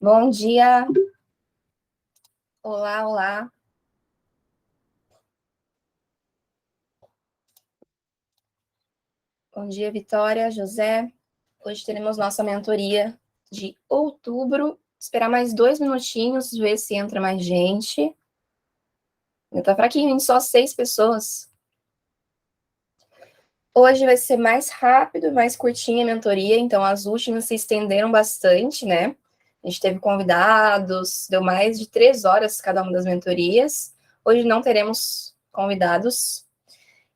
Bom dia. Olá, olá. Bom dia, Vitória, José. Hoje teremos nossa mentoria de outubro. Esperar mais 2 minutinhos, ver se entra mais gente. Tá fraquinho, hein? Só 6 pessoas. Hoje vai ser mais rápido, mais curtinha a mentoria, então as últimas se estenderam bastante, né? A gente teve convidados, deu mais de 3 horas cada uma das mentorias. Hoje não teremos convidados,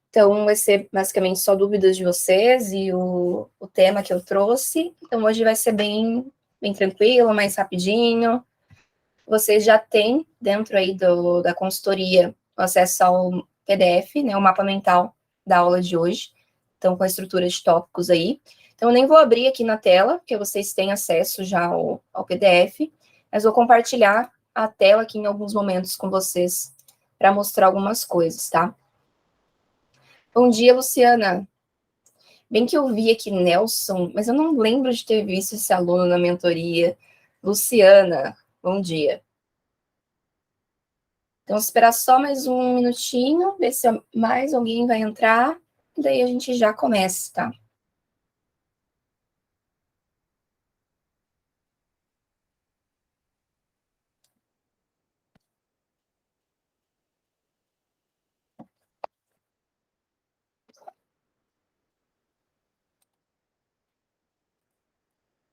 então vai ser basicamente só dúvidas de vocês e o tema que eu trouxe. Então hoje vai ser bem tranquilo, mais rapidinho. Vocês já têm dentro aí da consultoria o acesso ao PDF, né, o mapa mental da aula de hoje. Então, com a estrutura de tópicos aí. Então, eu nem vou abrir aqui na tela, porque vocês têm acesso já ao PDF, mas vou compartilhar a tela aqui em alguns momentos com vocês para mostrar algumas coisas, tá? Bom dia, Luciana. Bem que eu vi aqui Nelson, mas eu não lembro de ter visto esse aluno na mentoria. Luciana, bom dia. Então, esperar só mais um minutinho, ver se mais alguém vai entrar, e daí a gente já começa, tá?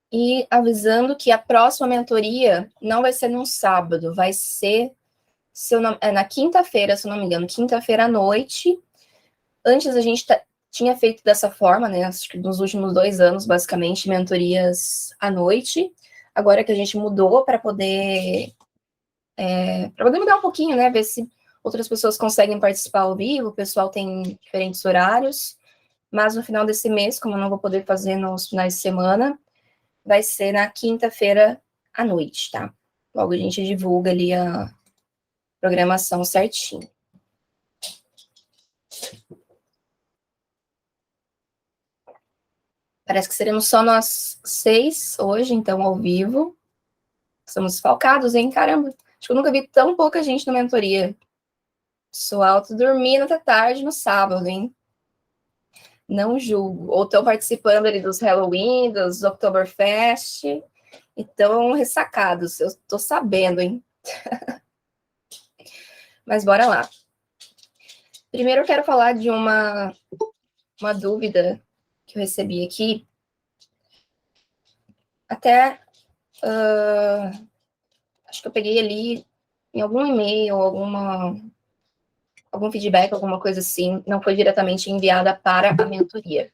E avisando que a próxima mentoria não vai ser num sábado, vai ser na quinta-feira, se eu não me engano, quinta-feira à noite. Antes a gente tinha feito dessa forma, né? Acho que nos últimos 2 anos, basicamente, mentorias à noite. Agora que a gente mudou para poder mudar um pouquinho, né? Ver se outras pessoas conseguem participar ao vivo, o pessoal tem diferentes horários. Mas no final desse mês, como eu não vou poder fazer nos finais de semana, vai ser na quinta-feira à noite, tá? Logo a gente divulga ali a programação certinho. Parece que seremos só nós 6 hoje, então, ao vivo. Estamos falcados, hein? Caramba, acho que eu nunca vi tão pouca gente na mentoria. Sou alto dormindo até tarde no sábado, hein? Não julgo. Ou estão participando ali dos Halloween, dos Oktoberfest, e estão ressacados. Eu tô sabendo, hein? Mas bora lá. Primeiro eu quero falar de uma dúvida que eu recebi aqui. Até acho que eu peguei ali em algum e-mail, algum feedback, alguma coisa assim, não foi diretamente enviada para a mentoria,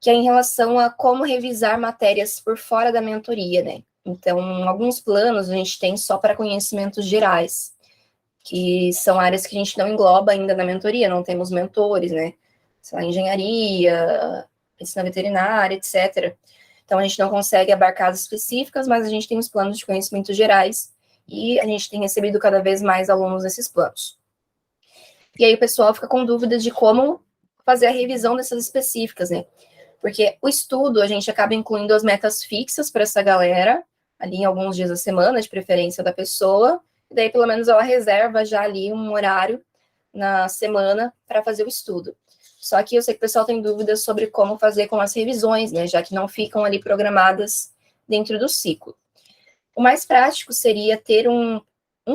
que é em relação a como revisar matérias por fora da mentoria, né? Então, alguns planos a gente tem só para conhecimentos gerais, que são áreas que a gente não engloba ainda na mentoria, não temos mentores, né? Sei lá, engenharia, medicina veterinária, etc. Então, a gente não consegue abarcar as específicas, mas a gente tem os planos de conhecimentos gerais e a gente tem recebido cada vez mais alunos nesses planos. E aí o pessoal fica com dúvidas de como fazer a revisão dessas específicas, né? Porque o estudo, a gente acaba incluindo as metas fixas para essa galera, ali em alguns dias da semana, de preferência da pessoa, e daí pelo menos ela reserva já ali um horário na semana para fazer o estudo. Só que eu sei que o pessoal tem dúvidas sobre como fazer com as revisões, né? Já que não ficam ali programadas dentro do ciclo. O mais prático seria ter um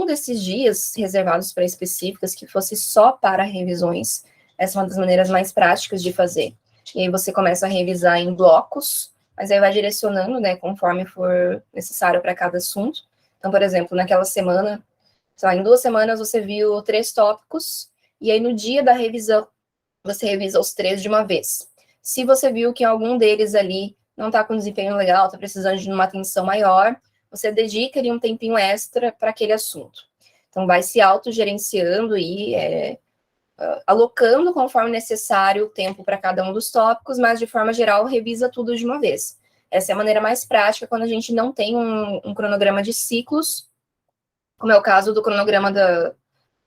desses dias reservados para específicas que fosse só para revisões. Essa é uma das maneiras mais práticas de fazer. E aí você começa a revisar em blocos, mas aí vai direcionando, né, conforme for necessário para cada assunto. Então, por exemplo, naquela semana, sei lá, em 2 semanas você viu 3 tópicos, e aí no dia da revisão você revisa os 3 de uma vez. Se você viu que algum deles ali não está com desempenho legal, está precisando de uma atenção maior, você dedica ali um tempinho extra para aquele assunto. Então, vai se autogerenciando e alocando conforme necessário o tempo para cada um dos tópicos, mas de forma geral, revisa tudo de uma vez. Essa é a maneira mais prática quando a gente não tem um cronograma de ciclos, como é o caso do cronograma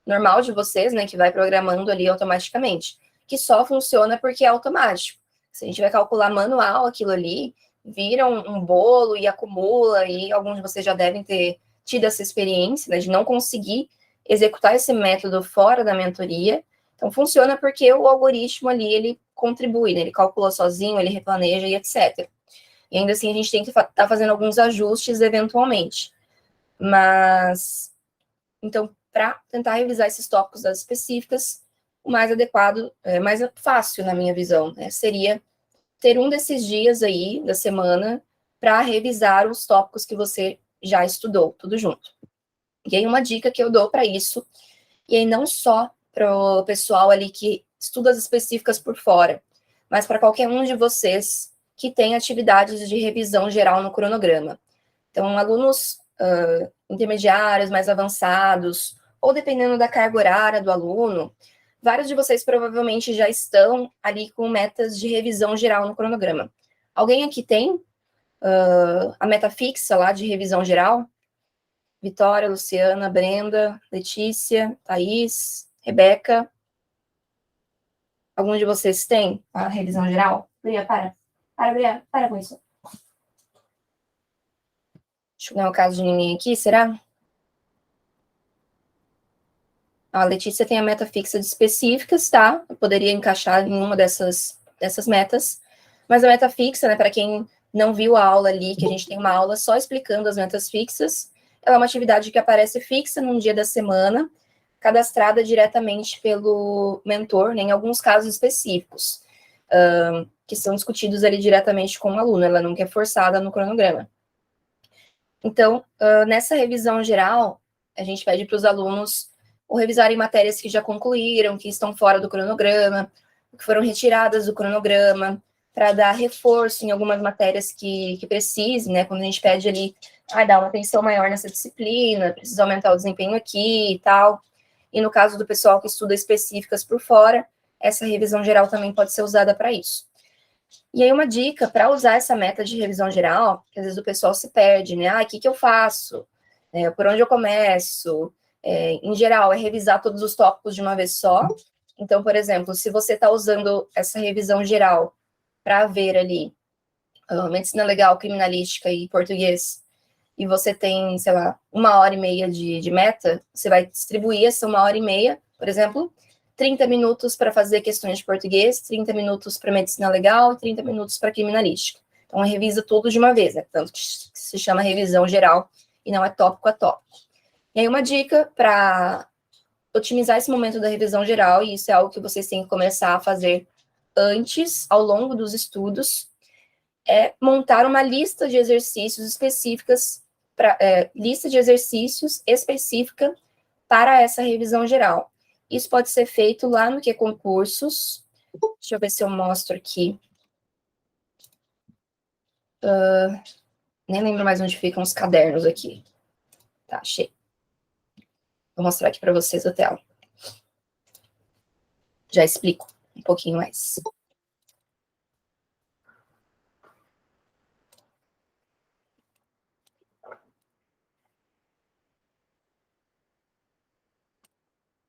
normal de vocês, né, que vai programando ali automaticamente, que só funciona porque é automático. Se a gente vai calcular manual aquilo ali, vira um bolo e acumula, e alguns de vocês já devem ter tido essa experiência, né, de não conseguir executar esse método fora da mentoria. Então, funciona porque o algoritmo ali, ele contribui, né, ele calcula sozinho, ele replaneja e etc. E ainda assim, a gente tem que estar fazendo alguns ajustes eventualmente. Mas, então, para tentar revisar esses tópicos das específicas, o mais adequado, mais fácil, na minha visão, né, seria ter um desses dias aí da semana para revisar os tópicos que você já estudou, tudo junto. E aí, uma dica que eu dou para isso, e aí não só para o pessoal ali que estuda as específicas por fora, mas para qualquer um de vocês que tem atividades de revisão geral no cronograma. Então, alunos intermediários, mais avançados, ou dependendo da carga horária do aluno, vários de vocês provavelmente já estão ali com metas de revisão geral no cronograma. Alguém aqui tem a meta fixa lá de revisão geral? Vitória, Luciana, Brenda, Letícia, Thaís, Rebeca. Algum de vocês tem a revisão geral? Bria, Bria, para com isso. Acho que não é o caso de ninguém aqui, será? A Letícia tem a meta fixa de específicas, tá? Eu poderia encaixar em uma dessas metas. Mas a meta fixa, né, para quem não viu a aula ali, que a gente tem uma aula só explicando as metas fixas, ela é uma atividade que aparece fixa num dia da semana, cadastrada diretamente pelo mentor, né, em alguns casos específicos, que são discutidos ali diretamente com o aluno, ela nunca é forçada no cronograma. Então, nessa revisão geral, a gente pede para os alunos ou revisarem matérias que já concluíram, que estão fora do cronograma, que foram retiradas do cronograma, para dar reforço em algumas matérias que precisem, né? Quando a gente pede ali, dar uma atenção maior nessa disciplina, precisa aumentar o desempenho aqui e tal. E no caso do pessoal que estuda específicas por fora, essa revisão geral também pode ser usada para isso. E aí, uma dica para usar essa meta de revisão geral, que às vezes o pessoal se perde, né? O que eu faço? Por onde eu começo? Em geral, é revisar todos os tópicos de uma vez só. Então, por exemplo, se você está usando essa revisão geral para ver ali medicina legal, criminalística e português, e você tem, sei lá, 1h30 de meta, você vai distribuir essa 1h30, por exemplo, 30 minutos para fazer questões de português, 30 minutos para medicina legal e 30 minutos para criminalística. Então, revisa tudo de uma vez, né? Tanto que se chama revisão geral e não é tópico a tópico. E aí, uma dica para otimizar esse momento da revisão geral, e isso é algo que vocês têm que começar a fazer antes, ao longo dos estudos, é montar uma lista de exercícios específicas, lista de exercícios específica para essa revisão geral. Isso pode ser feito lá no Concursos. Deixa eu ver se eu mostro aqui. Nem lembro mais onde ficam os cadernos aqui. Tá, achei. Vou mostrar aqui para vocês a tela. Já explico um pouquinho mais.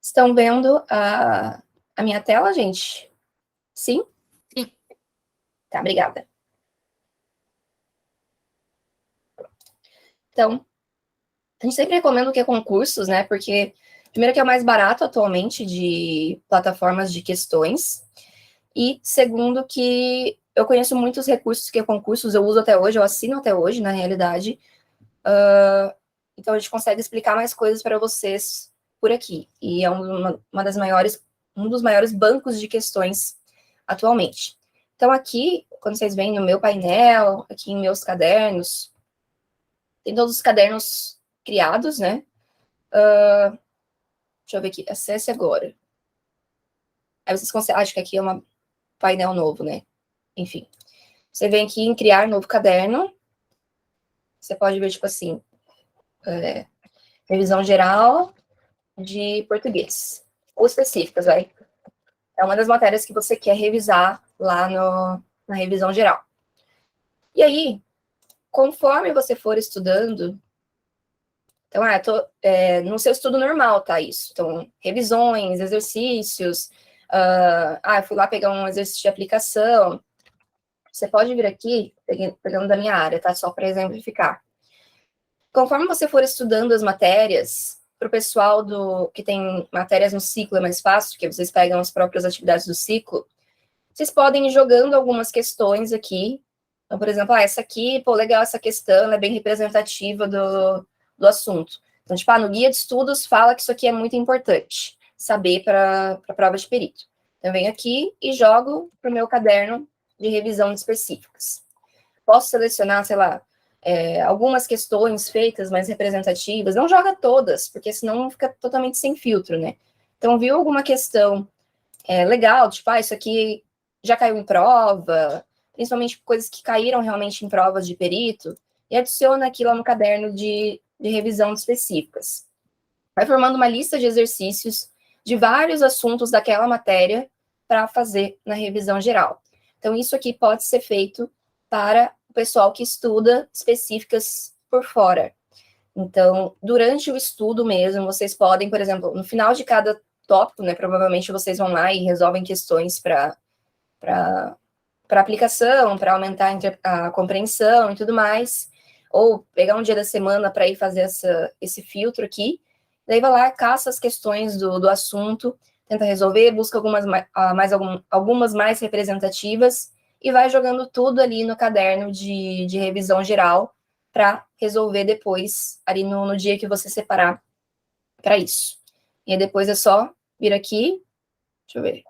Estão vendo a minha tela, gente? Sim? Sim. Tá, obrigada. Então, a gente sempre recomenda o Concursos, né? Porque, primeiro, que é o mais barato atualmente de plataformas de questões. E, segundo, que eu conheço muitos recursos que Concursos eu uso até hoje, eu assino até hoje, na realidade. Então, a gente consegue explicar mais coisas para vocês por aqui. E é um dos maiores bancos de questões atualmente. Então, aqui, quando vocês veem no meu painel, aqui em meus cadernos, tem todos os cadernos criados, né? Deixa eu ver aqui, acesse agora. Aí vocês conseguem, acho que aqui é um painel novo, né? Enfim. Você vem aqui em criar novo caderno. Você pode ver, tipo assim, revisão geral de português. Ou específicas, vai. É uma das matérias que você quer revisar lá na revisão geral. E aí, conforme você for estudando, então, no seu estudo normal, tá isso. Então, revisões, exercícios, eu fui lá pegar um exercício de aplicação. você pode vir aqui, pegando da minha área, tá? Só para exemplificar. Conforme você for estudando as matérias, para o pessoal que tem matérias no ciclo é mais fácil, porque vocês pegam as próprias atividades do ciclo, vocês podem ir jogando algumas questões aqui. Então, por exemplo, essa aqui, pô, legal essa questão, ela é bem representativa do assunto. Então, tipo, no guia de estudos fala que isso aqui é muito importante, saber para a prova de perito. Então, eu venho aqui e jogo para o meu caderno de revisão específicas. Posso selecionar, sei lá, algumas questões feitas mais representativas, não joga todas, porque senão fica totalmente sem filtro, né? Então, viu alguma questão legal, tipo, isso aqui já caiu em prova, principalmente coisas que caíram realmente em provas de perito, e adiciona aquilo no caderno de revisão específicas. Vai formando uma lista de exercícios de vários assuntos daquela matéria para fazer na revisão geral. Então, isso aqui pode ser feito para o pessoal que estuda específicas por fora. Então, durante o estudo mesmo, vocês podem, por exemplo, no final de cada tópico, né, provavelmente vocês vão lá e resolvem questões para aplicação, para aumentar a compreensão e tudo mais, ou pegar um dia da semana para ir fazer esse filtro aqui, daí vai lá, caça as questões do assunto, tenta resolver, busca algumas mais representativas, e vai jogando tudo ali no caderno de revisão geral, para resolver depois, ali no dia que você separar para isso. E aí depois é só vir aqui, deixa eu ver,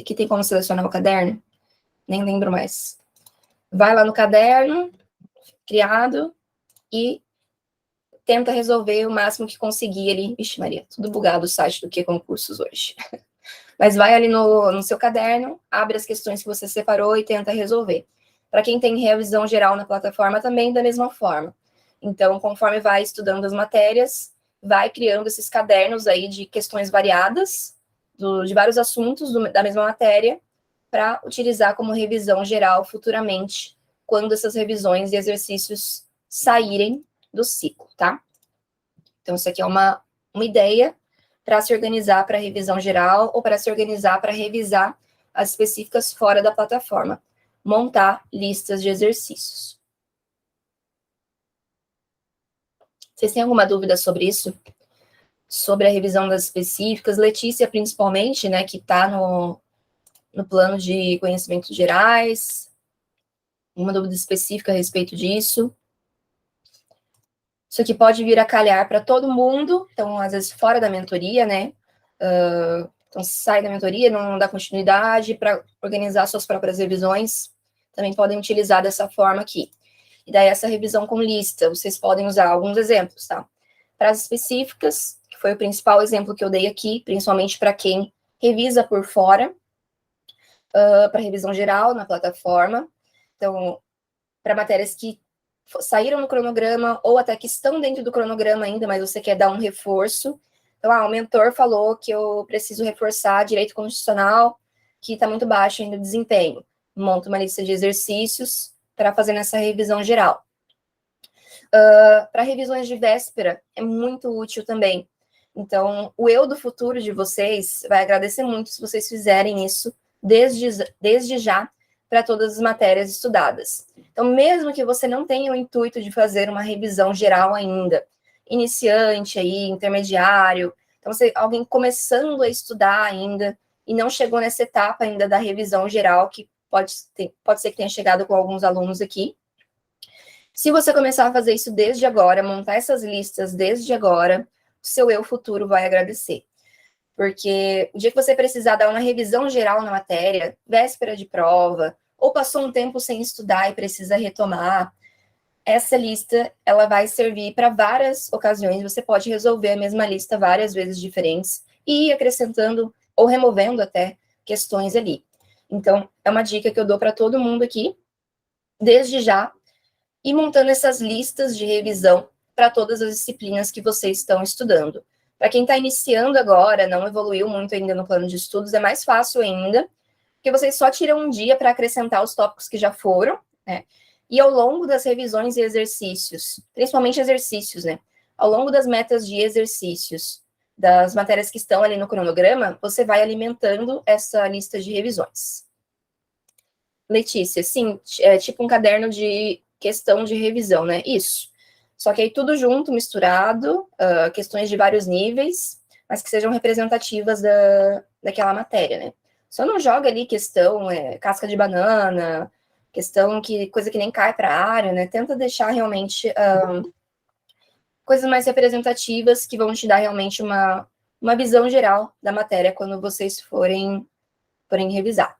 aqui tem como selecionar o caderno? Nem lembro mais. Vai lá no caderno, criado, e tenta resolver o máximo que conseguir ali. Vixe Maria, tudo bugado o site do Que Concursos hoje. Mas vai ali no seu caderno, abre as questões que você separou e tenta resolver. Para quem tem revisão geral na plataforma, também da mesma forma. Então, conforme vai estudando as matérias, vai criando esses cadernos aí de questões variadas, de vários assuntos da mesma matéria, para utilizar como revisão geral futuramente, quando essas revisões e exercícios saírem do ciclo, tá? Então, isso aqui é uma ideia para se organizar para revisão geral ou para se organizar para revisar as específicas fora da plataforma. Montar listas de exercícios. Vocês têm alguma dúvida sobre isso? Sobre a revisão das específicas? Letícia, principalmente, né, que está no plano de conhecimentos gerais. Uma dúvida específica a respeito disso? Isso aqui pode vir a calhar para todo mundo, então, às vezes, fora da mentoria, né? Então, sai da mentoria, não dá continuidade para organizar suas próprias revisões, também podem utilizar dessa forma aqui. E daí, essa revisão com lista, vocês podem usar alguns exemplos, tá? Frases específicas, que foi o principal exemplo que eu dei aqui, principalmente para quem revisa por fora, para revisão geral na plataforma. Então, para matérias que saíram no cronograma ou até que estão dentro do cronograma ainda, mas você quer dar um reforço. Então, o mentor falou que eu preciso reforçar direito constitucional, que está muito baixo ainda o desempenho. Monto uma lista de exercícios para fazer nessa revisão geral. Para revisões de véspera, é muito útil também. Então, o eu do futuro de vocês vai agradecer muito se vocês fizerem isso desde já, para todas as matérias estudadas. Então, mesmo que você não tenha o intuito de fazer uma revisão geral ainda, iniciante aí, intermediário, então alguém começando a estudar ainda e não chegou nessa etapa ainda da revisão geral, que pode ser que tenha chegado com alguns alunos aqui. Se você começar a fazer isso desde agora, montar essas listas desde agora, o seu eu futuro vai agradecer. Porque o dia que você precisar dar uma revisão geral na matéria, véspera de prova, ou passou um tempo sem estudar e precisa retomar, essa lista ela vai servir para várias ocasiões. Você pode resolver a mesma lista várias vezes diferentes e ir acrescentando ou removendo até questões ali. Então, é uma dica que eu dou para todo mundo aqui, desde já, e montando essas listas de revisão para todas as disciplinas que vocês estão estudando. Para quem está iniciando agora, não evoluiu muito ainda no plano de estudos, é mais fácil ainda, porque vocês só tiram um dia para acrescentar os tópicos que já foram, né? E ao longo das revisões e exercícios, principalmente exercícios, né? Ao longo das metas de exercícios, das matérias que estão ali no cronograma, você vai alimentando essa lista de revisões. Letícia, sim, é tipo um caderno de questão de revisão, né? Isso. Só que aí tudo junto, misturado, questões de vários níveis, mas que sejam representativas daquela matéria, né? Só não joga ali questão, casca de banana, questão que coisa que nem cai para a área, né? Tenta deixar realmente coisas mais representativas que vão te dar realmente uma visão geral da matéria quando vocês forem revisar.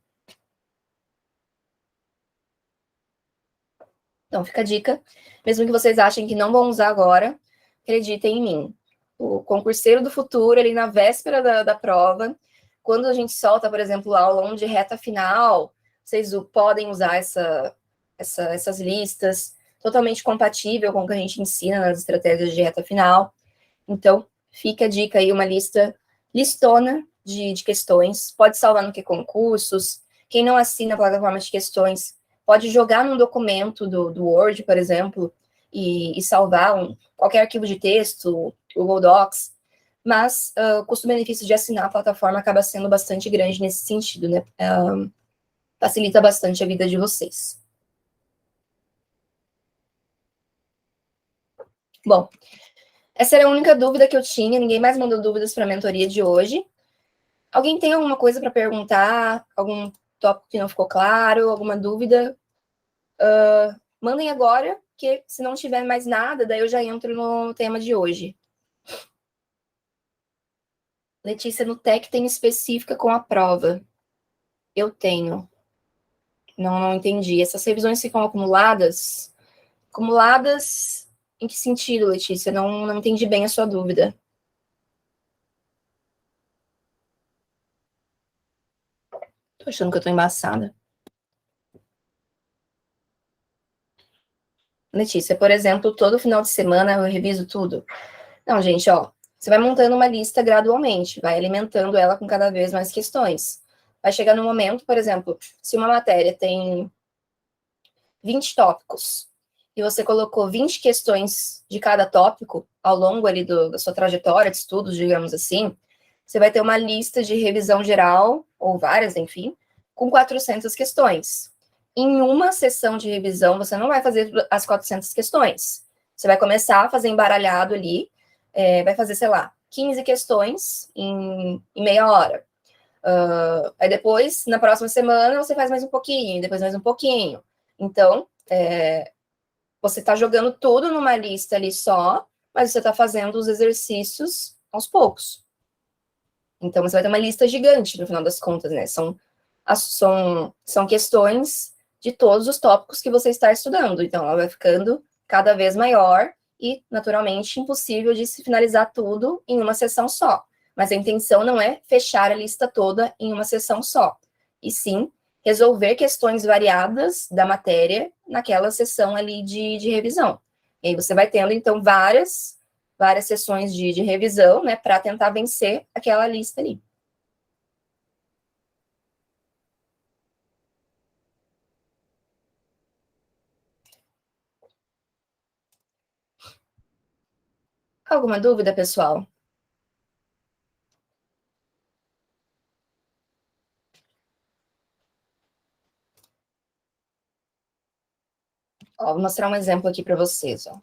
Então, fica a dica. Mesmo que vocês achem que não vão usar agora, acreditem em mim. O concurseiro do futuro, ali na véspera da prova, quando a gente solta, por exemplo, aula onde reta final, vocês podem usar essas listas, totalmente compatível com o que a gente ensina nas estratégias de reta final. Então, fica a dica aí, uma listona de questões. Pode salvar no que concursos. Quem não assina a plataforma de questões, pode jogar num documento do Word, por exemplo, e salvar qualquer arquivo de texto, Google Docs. Mas o custo-benefício de assinar a plataforma acaba sendo bastante grande nesse sentido, né? Facilita bastante a vida de vocês. Bom, essa era a única dúvida que eu tinha. Ninguém mais mandou dúvidas para a mentoria de hoje. Alguém tem alguma coisa para perguntar? Algum tópico que não ficou claro? Alguma dúvida? Mandem agora, que se não tiver mais nada, daí eu já entro no tema de hoje. Letícia, no TEC tem específica com a prova. Eu tenho. Não entendi. Essas revisões ficam acumuladas? Acumuladas em que sentido, Letícia? Não entendi bem a sua dúvida. Tô achando que eu tô embaçada. Letícia, por exemplo, todo final de semana eu reviso tudo. Não, gente, ó, você vai montando uma lista gradualmente, vai alimentando ela com cada vez mais questões. Vai chegar no momento, por exemplo, se uma matéria tem 20 tópicos e você colocou 20 questões de cada tópico ao longo ali da sua trajetória de estudos, digamos assim, você vai ter uma lista de revisão geral, ou várias, enfim, com 400 questões. Em uma sessão de revisão, você não vai fazer as 400 questões. Você vai começar a fazer embaralhado ali, vai fazer, sei lá, 15 questões em meia hora. Aí depois, na próxima semana, você faz mais um pouquinho, depois mais um pouquinho. Então, você está jogando tudo numa lista ali só, mas você está fazendo os exercícios aos poucos. Então, você vai ter uma lista gigante no final das contas, né? São questões de todos os tópicos que você está estudando. Então, ela vai ficando cada vez maior e, naturalmente, impossível de se finalizar tudo em uma sessão só. Mas a intenção não é fechar a lista toda em uma sessão só, e sim resolver questões variadas da matéria naquela sessão ali de revisão. E aí você vai tendo, então, várias sessões de revisão, né, para tentar vencer aquela lista ali. Alguma dúvida, pessoal? Ó, vou mostrar um exemplo aqui para vocês, ó.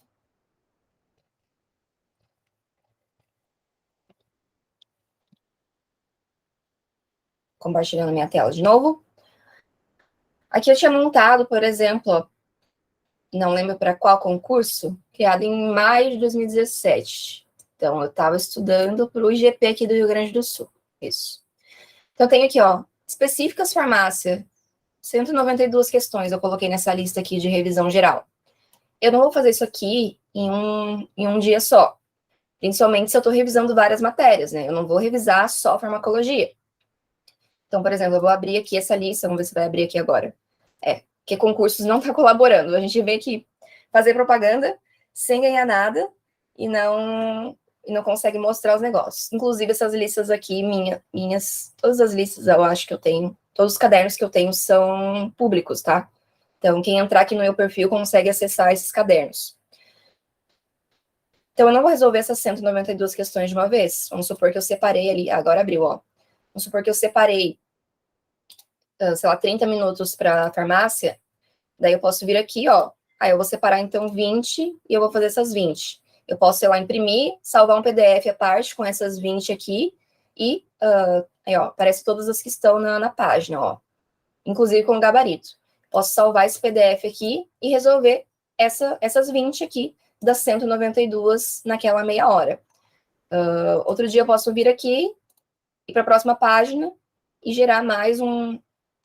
Compartilhando minha tela de novo. Aqui eu tinha montado, por exemplo, ó, não lembro para qual concurso, criado em maio de 2017. Então, eu estava estudando para o IGP aqui do Rio Grande do Sul. Isso. Então, eu tenho aqui, ó, específicas farmácia, 192 questões eu coloquei nessa lista aqui de revisão geral. Eu não vou fazer isso aqui em um dia só, principalmente se eu estou revisando várias matérias, né? Eu não vou revisar só farmacologia. Então, por exemplo, eu vou abrir aqui essa lista, vamos ver se vai abrir aqui agora. Que concursos não está colaborando. A gente vê que fazer propaganda sem ganhar nada e não consegue mostrar os negócios. Inclusive, essas listas aqui, minhas, todas as listas eu acho que eu tenho, todos os cadernos que eu tenho são públicos, tá? Então, quem entrar aqui no meu perfil consegue acessar esses cadernos. Então, eu não vou resolver essas 192 questões de uma vez. Vamos supor que eu separei ali, agora abriu, ó. Vamos supor que eu separei sei lá, 30 minutos para farmácia, daí eu posso vir aqui, ó, aí eu vou separar, então, 20 e eu vou fazer essas 20. Eu posso, sei lá, imprimir, salvar um PDF à parte com essas 20 aqui e, aí, ó, aparece todas as que estão na página, ó, inclusive com gabarito. Posso salvar esse PDF aqui e resolver essas 20 aqui, das 192 naquela meia hora. Outro dia eu posso vir aqui, ir para a próxima página e gerar mais um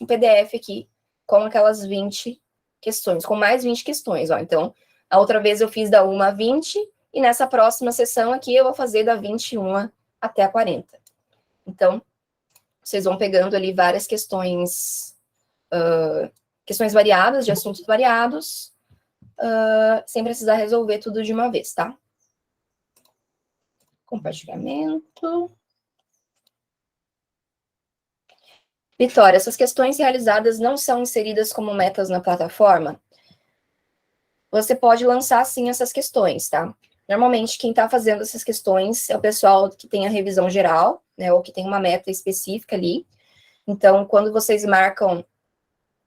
PDF aqui com aquelas 20 questões, com mais 20 questões, ó. Então, a outra vez eu fiz da 1 a 20 e nessa próxima sessão aqui eu vou fazer da 21 até a 40. Então, vocês vão pegando ali várias questões, questões variadas, de assuntos variados, sem precisar resolver tudo de uma vez, tá? Compartilhamento. Vitória, essas questões realizadas não são inseridas como metas na plataforma? Você pode lançar, sim, essas questões, tá? Normalmente, quem está fazendo essas questões é o pessoal que tem a revisão geral, né, ou que tem uma meta específica ali. Então, quando vocês marcam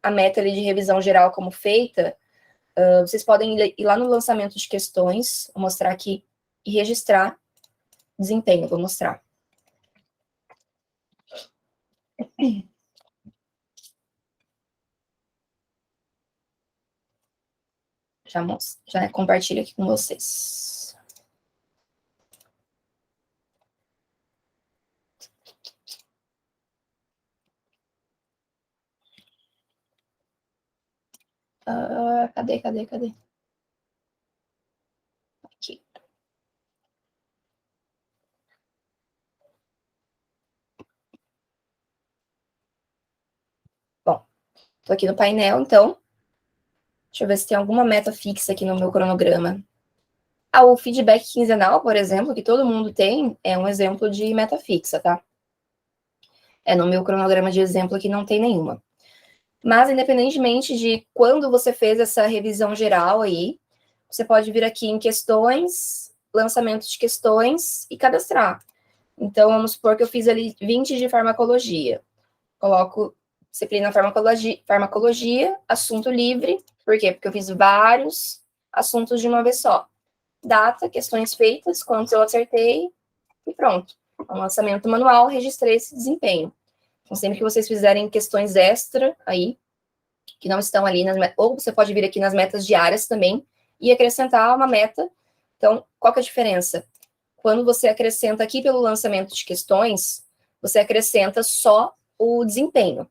a meta ali de revisão geral como feita, vocês podem ir lá no lançamento de questões, vou mostrar aqui, e registrar desempenho, vou mostrar. Já compartilho aqui com vocês. Cadê? Aqui. Bom, tô aqui no painel, então. Deixa eu ver se tem alguma meta fixa aqui no meu cronograma. O feedback quinzenal, por exemplo, que todo mundo tem, é um exemplo de meta fixa, tá? No meu cronograma de exemplo aqui não tem nenhuma. Mas, independentemente de quando você fez essa revisão geral aí, você pode vir aqui em questões, lançamento de questões e cadastrar. Então, vamos supor que eu fiz ali 20 de farmacologia. Coloco disciplina farmacologia, assunto livre. Por quê? Porque eu fiz vários assuntos de uma vez só. Data, questões feitas, quantos eu acertei e pronto. No lançamento manual, registrei esse desempenho. Então, sempre que vocês fizerem questões extra aí, que não estão ali nas metas, ou você pode vir aqui nas metas diárias também e acrescentar uma meta. Então, qual que é a diferença? Quando você acrescenta aqui pelo lançamento de questões, você acrescenta só o desempenho.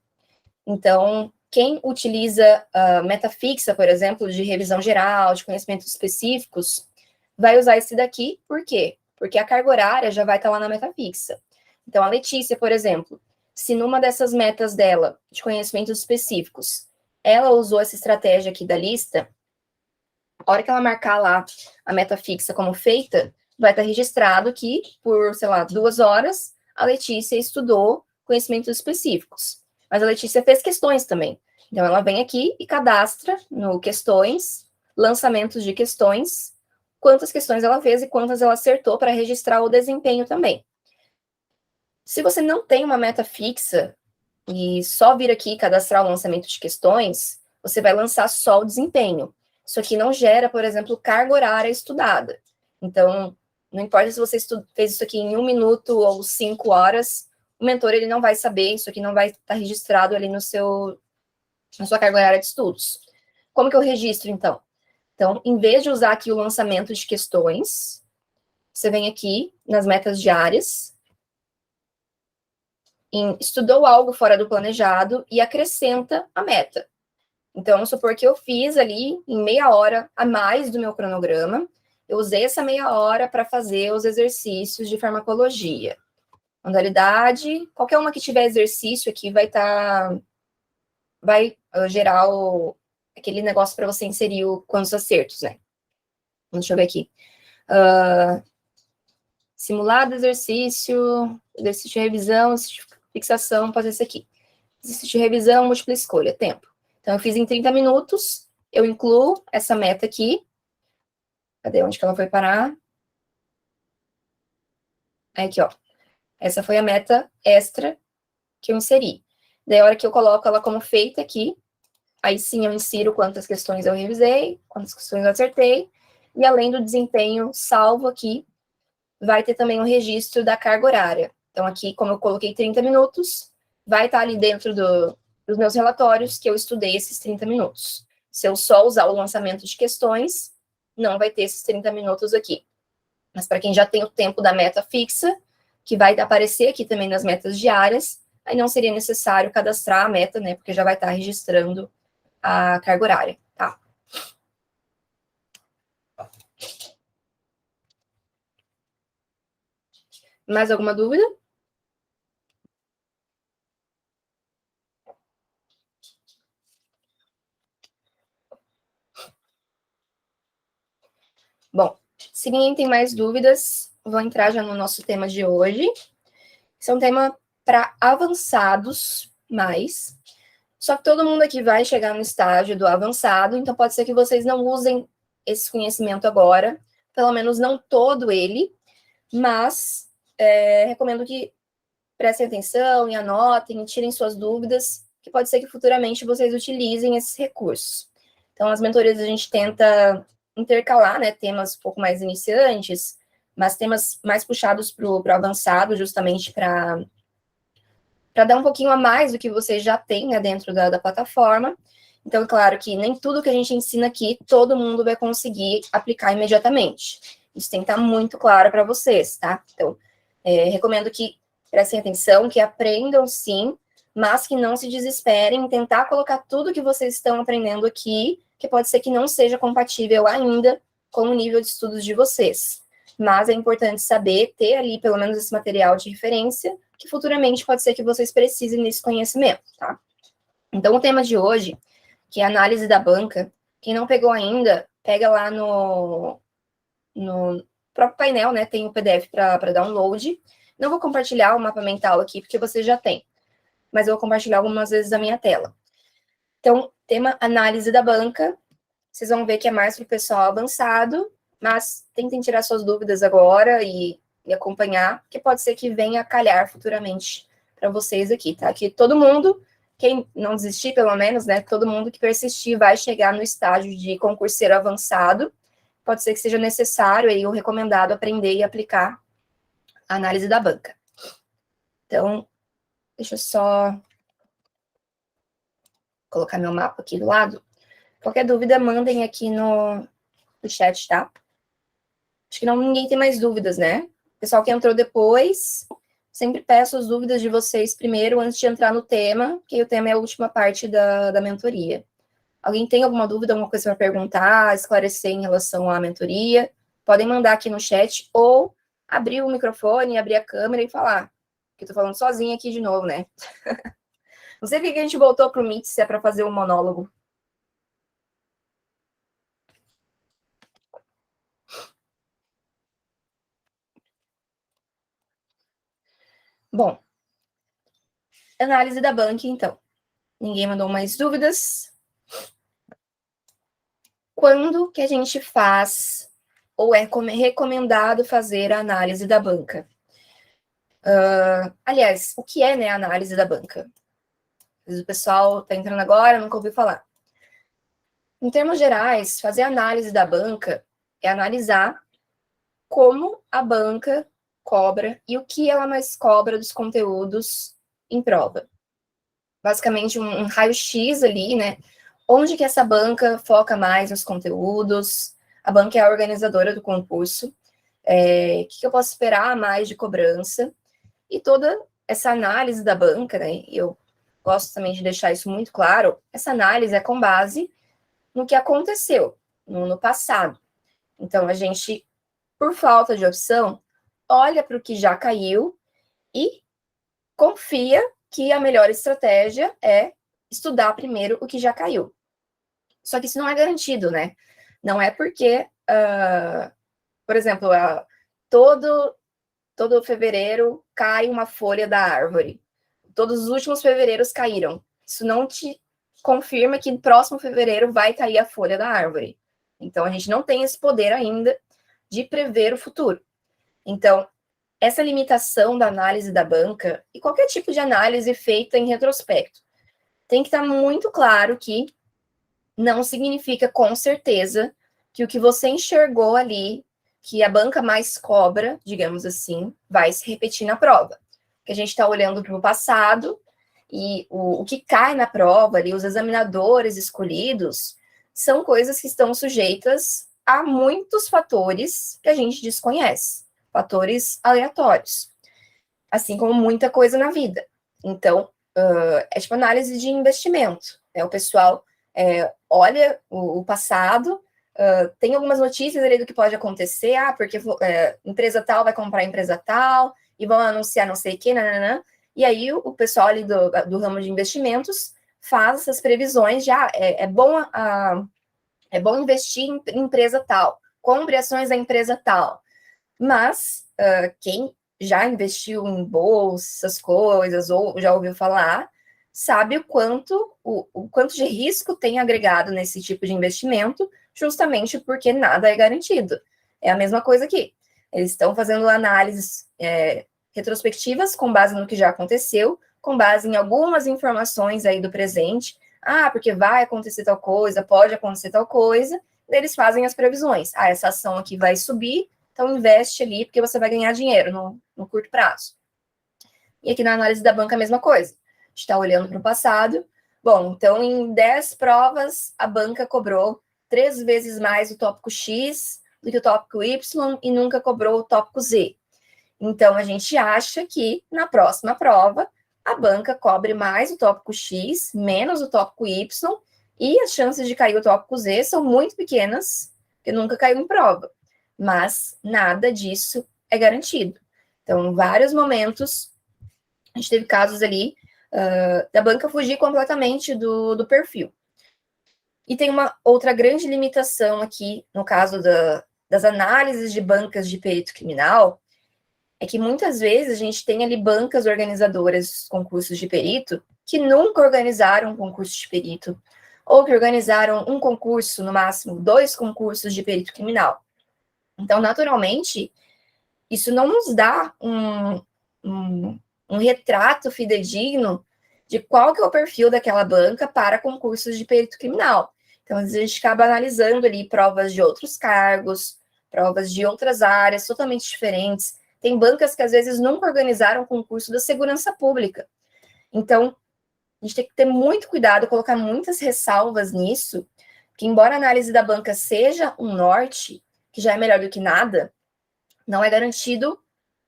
Então, quem utiliza a meta fixa, por exemplo, de revisão geral, de conhecimentos específicos, vai usar esse daqui, por quê? Porque a carga horária já vai estar lá na meta fixa. Então, a Letícia, por exemplo, se numa dessas metas dela, de conhecimentos específicos, ela usou essa estratégia aqui da lista, a hora que ela marcar lá a meta fixa como feita, vai estar registrado que, por, sei lá, 2 horas, a Letícia estudou conhecimentos específicos. Mas a Letícia fez questões também. Então, ela vem aqui e cadastra no questões, lançamentos de questões, quantas questões ela fez e quantas ela acertou para registrar o desempenho também. Se você não tem uma meta fixa e só vir aqui e cadastrar o lançamento de questões, você vai lançar só o desempenho. Isso aqui não gera, por exemplo, carga horária estudada. Então, não importa se você fez isso aqui em 1 minuto ou 5 horas, o mentor ele não vai saber, isso aqui não vai estar registrado ali na sua carga horária de estudos. Como que eu registro, então? Então, em vez de usar aqui o lançamento de questões, você vem aqui nas metas diárias, estudou algo fora do planejado e acrescenta a meta. Então, vamos supor que eu fiz ali em meia hora a mais do meu cronograma, eu usei essa meia hora para fazer os exercícios de farmacologia. Modalidade, qualquer uma que tiver exercício aqui vai gerar aquele negócio para você inserir quantos acertos, né? Deixa eu ver aqui. Simulado, exercício de revisão, exercício de fixação, fazer isso aqui. Exercício de revisão, múltipla escolha, tempo. Então, eu fiz em 30 minutos, eu incluo essa meta aqui. Cadê? Onde que ela foi parar? Aqui, ó. Essa foi a meta extra que eu inseri. Daí, a hora que eu coloco ela como feita aqui, aí sim eu insiro quantas questões eu revisei, quantas questões eu acertei, e além do desempenho salvo aqui, vai ter também o registro da carga horária. Então, aqui, como eu coloquei 30 minutos, vai estar ali dentro dos meus relatórios que eu estudei esses 30 minutos. Se eu só usar o lançamento de questões, não vai ter esses 30 minutos aqui. Mas para quem já tem o tempo da meta fixa, que vai aparecer aqui também nas metas diárias, aí não seria necessário cadastrar a meta, né? Porque já vai estar registrando a carga horária, tá? Mais alguma dúvida? Bom, se ninguém tem mais dúvidas, vou entrar já no nosso tema de hoje. Esse é um tema para avançados, mais. Só que todo mundo aqui vai chegar no estágio do avançado, então pode ser que vocês não usem esse conhecimento agora, pelo menos não todo ele, mas recomendo que prestem atenção e anotem e tirem suas dúvidas, que pode ser que futuramente vocês utilizem esses recursos. Então, nas mentorias a gente tenta intercalar, né, temas um pouco mais iniciantes, mas temas mais puxados para o avançado, justamente para dar um pouquinho a mais do que você já tem, né, dentro da plataforma. Então, é claro que nem tudo que a gente ensina aqui, todo mundo vai conseguir aplicar imediatamente. Isso tem que estar muito claro para vocês, tá? Então, recomendo que prestem atenção, que aprendam sim, mas que não se desesperem em tentar colocar tudo que vocês estão aprendendo aqui, que pode ser que não seja compatível ainda com o nível de estudos de vocês. Mas é importante saber, ter ali pelo menos esse material de referência, que futuramente pode ser que vocês precisem desse conhecimento, tá? Então, o tema de hoje, que é a análise da banca, quem não pegou ainda, pega lá no próprio painel, né? Tem o PDF para download. Não vou compartilhar o mapa mental aqui, porque você já tem, mas eu vou compartilhar algumas vezes a minha tela. Então, tema análise da banca, vocês vão ver que é mais para o pessoal avançado, mas tentem tirar suas dúvidas agora e acompanhar, porque pode ser que venha a calhar futuramente para vocês aqui, tá? Que todo mundo, quem não desistir, pelo menos, né? Todo mundo que persistir vai chegar no estágio de concurseiro avançado. Pode ser que seja necessário aí, ou recomendado aprender e aplicar a análise da banca. Então, deixa eu só colocar meu mapa aqui do lado. Qualquer dúvida, mandem aqui no chat, tá? Acho que ninguém tem mais dúvidas, né? O pessoal que entrou depois, sempre peço as dúvidas de vocês primeiro, antes de entrar no tema, que o tema é a última parte da mentoria. Alguém tem alguma dúvida, alguma coisa para perguntar, esclarecer em relação à mentoria? Podem mandar aqui no chat, ou abrir o microfone, abrir a câmera e falar. Porque eu tô falando sozinha aqui de novo, né? Não sei por que a gente voltou pro Meet, se é para fazer um monólogo. Bom, análise da banca, então. Ninguém mandou mais dúvidas. Quando que a gente faz, ou é recomendado fazer a análise da banca? Aliás, o que é, né, a análise da banca? O pessoal está entrando agora, nunca ouviu falar. Em termos gerais, fazer a análise da banca é analisar como a banca cobra e o que ela mais cobra dos conteúdos em prova. Basicamente, um raio-x ali, né? Onde que essa banca foca mais nos conteúdos? A banca é a organizadora do concurso. O que eu posso esperar mais de cobrança? E toda essa análise da banca, né? Eu gosto também de deixar isso muito claro. Essa análise é com base no que aconteceu no passado. Então, a gente, por falta de opção, olha para o que já caiu e confia que a melhor estratégia é estudar primeiro o que já caiu. Só que isso não é garantido, né? Não é porque, por exemplo, todo fevereiro cai uma folha da árvore. Todos os últimos fevereiros caíram. Isso não te confirma que no próximo fevereiro vai cair a folha da árvore. Então, a gente não tem esse poder ainda de prever o futuro. Então, essa limitação da análise da banca e qualquer tipo de análise feita em retrospecto tem que estar muito claro que não significa com certeza que o que você enxergou ali, que a banca mais cobra, digamos assim, vai se repetir na prova. Que a gente está olhando para o passado e o que cai na prova ali, os examinadores escolhidos, são coisas que estão sujeitas a muitos fatores que a gente desconhece, fatores aleatórios, assim como muita coisa na vida. Então, é tipo análise de investimento. O pessoal olha o passado, tem algumas notícias ali do que pode acontecer, porque empresa tal vai comprar empresa tal, e vão anunciar não sei o que, nananã. E aí o pessoal ali do ramo de investimentos faz essas previsões de é bom investir em empresa tal, compre ações da empresa tal. Mas quem já investiu em bolsa, essas coisas, ou já ouviu falar, sabe o quanto de risco tem agregado nesse tipo de investimento, justamente porque nada é garantido. É a mesma coisa aqui. Eles estão fazendo análises retrospectivas com base no que já aconteceu, com base em algumas informações aí do presente. Porque vai acontecer tal coisa, pode acontecer tal coisa. Eles fazem as previsões. Essa ação aqui vai subir, então investe ali, porque você vai ganhar dinheiro no curto prazo. E aqui na análise da banca a mesma coisa. A gente está olhando para o passado. Bom, então em 10 provas, a banca cobrou 3 vezes mais o tópico X do que o tópico Y e nunca cobrou o tópico Z. Então, a gente acha que na próxima prova, a banca cobre mais o tópico X, menos o tópico Y, e as chances de cair o tópico Z são muito pequenas, porque nunca caiu em prova. Mas nada disso é garantido. Então, em vários momentos, a gente teve casos ali da banca fugir completamente do perfil. E tem uma outra grande limitação aqui, no caso das análises de bancas de perito criminal, é que muitas vezes a gente tem ali bancas organizadoras dos concursos de perito que nunca organizaram um concurso de perito, ou que organizaram um concurso, no máximo 2 concursos de perito criminal. Então, naturalmente, isso não nos dá um retrato fidedigno de qual que é o perfil daquela banca para concursos de perito criminal. Então, às vezes, a gente acaba analisando ali provas de outros cargos, provas de outras áreas totalmente diferentes. Tem bancas que, às vezes, nunca organizaram concurso da segurança pública. Então, a gente tem que ter muito cuidado, colocar muitas ressalvas nisso, que embora a análise da banca seja um norte, que já é melhor do que nada, não é garantido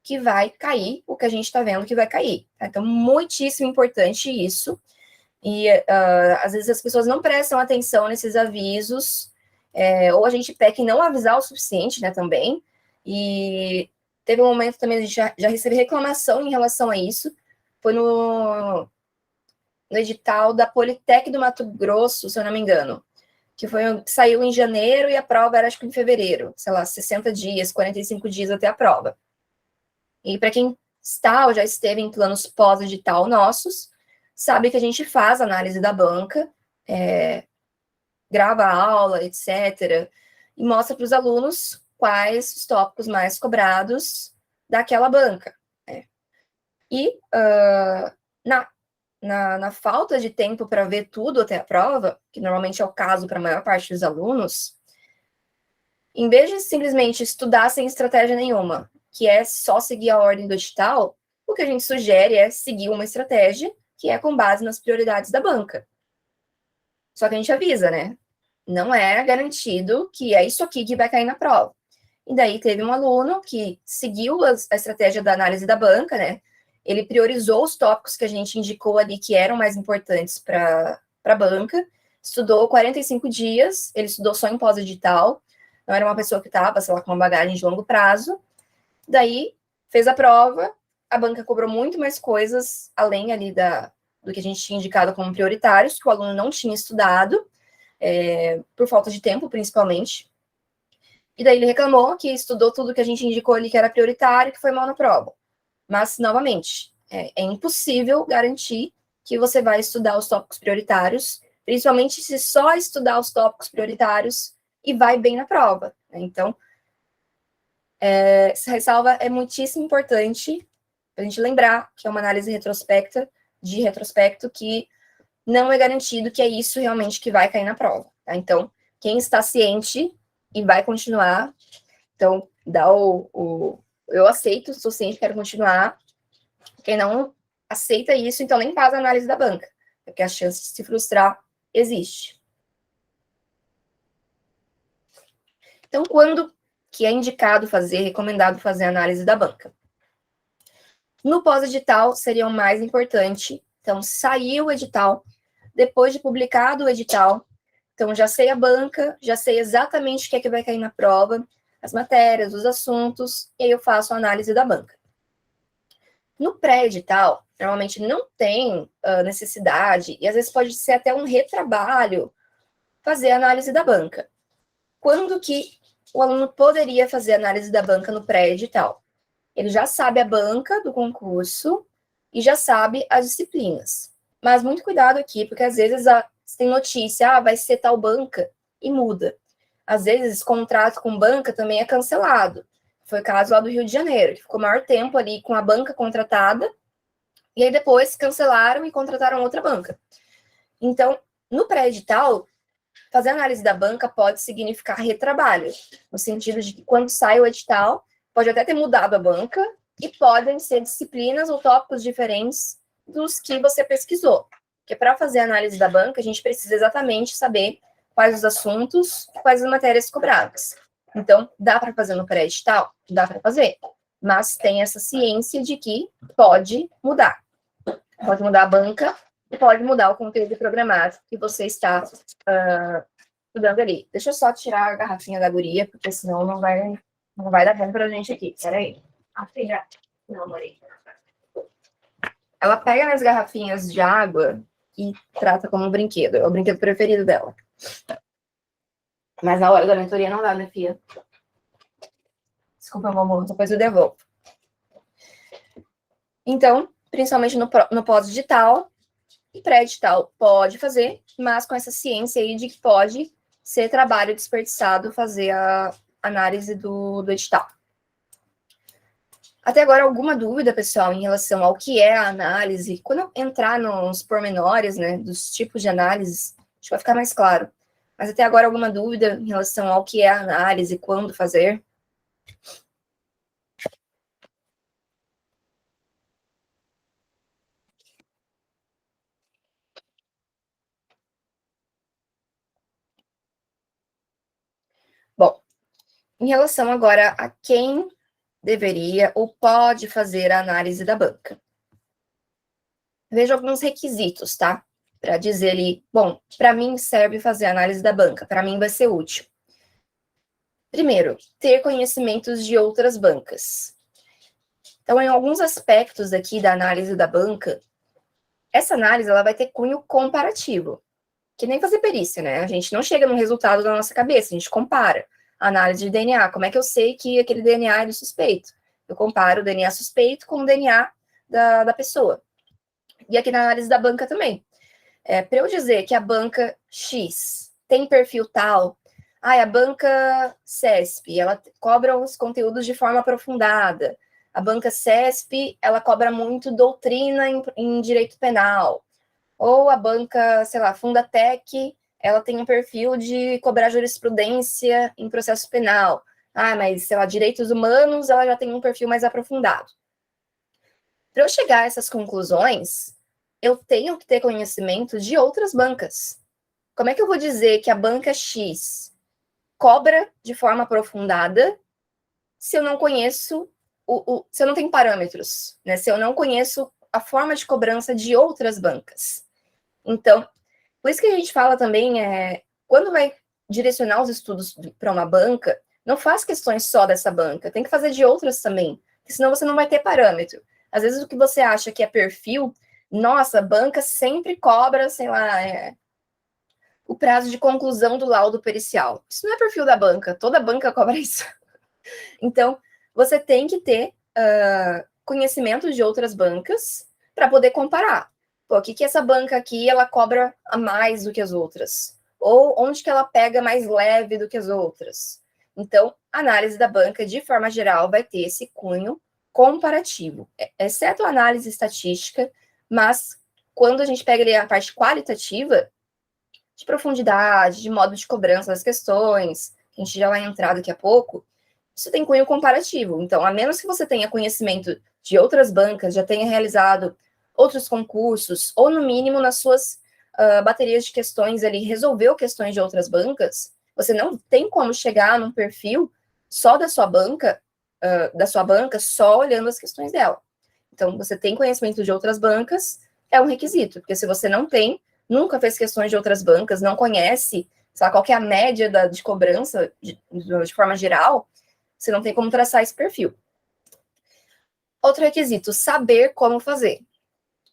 que vai cair o que a gente está vendo que vai cair. Tá? Então, muitíssimo importante isso. E, às vezes, as pessoas não prestam atenção nesses avisos, ou a gente peca em não avisar o suficiente, né, também. E teve um momento também, a gente já recebeu reclamação em relação a isso. Foi no edital da Politec do Mato Grosso, se eu não me engano, que saiu em janeiro e a prova era, acho que em fevereiro, sei lá, 60 dias, 45 dias até a prova. E para quem está ou já esteve em planos pós-edital nossos, sabe que a gente faz análise da banca, grava a aula, etc., e mostra para os alunos quais os tópicos mais cobrados daquela banca. E na falta de tempo para ver tudo até a prova, que normalmente é o caso para a maior parte dos alunos, em vez de simplesmente estudar sem estratégia nenhuma, que é só seguir a ordem do edital, o que a gente sugere é seguir uma estratégia que é com base nas prioridades da banca. Só que a gente avisa, né? Não é garantido que é isso aqui que vai cair na prova. E daí teve um aluno que seguiu a estratégia da análise da banca, né? Ele priorizou os tópicos que a gente indicou ali que eram mais importantes para a banca, estudou 45 dias, ele estudou só em pós-edital, não era uma pessoa que estava, sei lá, com uma bagagem de longo prazo. Daí, fez a prova, a banca cobrou muito mais coisas, além ali do que a gente tinha indicado como prioritários, que o aluno não tinha estudado, por falta de tempo, principalmente. E daí ele reclamou que estudou tudo que a gente indicou ali que era prioritário, que foi mal na prova. Mas, novamente, é impossível garantir que você vai estudar os tópicos prioritários, principalmente se só estudar os tópicos prioritários e vai bem na prova. Então, Essa ressalva é muitíssimo importante para a gente lembrar que é uma análise de retrospecto, que não é garantido que é isso realmente que vai cair na prova. Tá? Então, quem está ciente e vai continuar, então, dá eu aceito, sou ciente, quero continuar. Quem não aceita isso, então nem faz a análise da banca, porque a chance de se frustrar existe. Então, quando que é indicado fazer, recomendado fazer a análise da banca? No pós-edital seria o mais importante. Então, saiu o edital, depois de publicado o edital, então já sei a banca, já sei exatamente o que é que vai cair na prova, as matérias, os assuntos, e aí eu faço a análise da banca. No pré-edital, normalmente não tem necessidade, e às vezes pode ser até um retrabalho, fazer a análise da banca. Quando que o aluno poderia fazer a análise da banca no pré-edital? Ele já sabe a banca do concurso e já sabe as disciplinas. Mas muito cuidado aqui, porque às vezes tem notícia, vai ser tal banca, e muda. Às vezes, contrato com banca também é cancelado. Foi o caso lá do Rio de Janeiro, que ficou maior tempo ali com a banca contratada, e aí depois cancelaram e contrataram outra banca. Então, no pré-edital, fazer análise da banca pode significar retrabalho, no sentido de que quando sai o edital, pode até ter mudado a banca, e podem ser disciplinas ou tópicos diferentes dos que você pesquisou. Porque para fazer a análise da banca, a gente precisa exatamente saber quais os assuntos, quais as matérias cobradas. Então, dá para fazer no pré-edital? Dá para fazer. Mas tem essa ciência de que pode mudar. Pode mudar a banca e pode mudar o conteúdo programado que você está estudando ali. Deixa eu só tirar a garrafinha da guria, porque senão não vai dar bom pra gente aqui. Peraí. Não, amorei. Ela pega nas garrafinhas de água e trata como um brinquedo. É o brinquedo preferido dela. Mas na hora da mentoria não dá, né, filha? Desculpa, meu amor, depois eu devolvo. Então, principalmente no pós-digital e pré-digital, pode fazer, mas com essa ciência aí de que pode ser trabalho desperdiçado fazer a análise do edital. Até agora, alguma dúvida, pessoal, em relação ao que é a análise? Quando eu entrar nos pormenores, né, dos tipos de análises, acho que vai ficar mais claro. Mas até agora, alguma dúvida em relação ao que é a análise, quando fazer? Bom, em relação agora a quem deveria ou pode fazer a análise da banca. Veja alguns requisitos, tá? Para dizer ali, bom, para mim serve fazer a análise da banca, para mim vai ser útil. Primeiro, ter conhecimentos de outras bancas. Então, em alguns aspectos aqui da análise da banca, essa análise ela vai ter cunho comparativo, que nem fazer perícia, né? A gente não chega no resultado da nossa cabeça, a gente compara. A análise de DNA, como é que eu sei que aquele DNA é do suspeito? Eu comparo o DNA suspeito com o DNA da pessoa. E aqui na análise da banca também. Para eu dizer que a banca X tem perfil tal, a banca CESP, ela cobra os conteúdos de forma aprofundada. A banca CESP, ela cobra muito doutrina em direito penal. Ou a banca, sei lá, Fundatec, ela tem um perfil de cobrar jurisprudência em processo penal. Mas, sei lá, direitos humanos, ela já tem um perfil mais aprofundado. Para eu chegar a essas conclusões, eu tenho que ter conhecimento de outras bancas. Como é que eu vou dizer que a banca X cobra de forma aprofundada se eu não conheço, se eu não tenho parâmetros, né? Se eu não conheço a forma de cobrança de outras bancas. Então, por isso que a gente fala também, quando vai direcionar os estudos para uma banca, não faz questões só dessa banca, tem que fazer de outras também, porque senão você não vai ter parâmetro. Às vezes o que você acha que é perfil, nossa, a banca sempre cobra, sei lá, o prazo de conclusão do laudo pericial. Isso não é perfil da banca, toda banca cobra isso. Então, você tem que ter conhecimento de outras bancas para poder comparar. Pô, o que essa banca aqui, ela cobra a mais do que as outras? Ou onde que ela pega mais leve do que as outras? Então, a análise da banca, de forma geral, vai ter esse cunho comparativo, exceto a análise estatística, mas quando a gente pega ali a parte qualitativa, de profundidade, de modo de cobrança das questões, que a gente já vai entrar daqui a pouco, isso tem cunho comparativo. Então, a menos que você tenha conhecimento de outras bancas, já tenha realizado outros concursos, ou no mínimo nas suas baterias de questões ali, resolveu questões de outras bancas, você não tem como chegar num perfil só da sua banca, só olhando as questões dela. Então, você tem conhecimento de outras bancas, é um requisito, porque se você não tem, nunca fez questões de outras bancas, não conhece, sei lá, qual que é a média de cobrança de forma geral, você não tem como traçar esse perfil. Outro requisito, saber como fazer.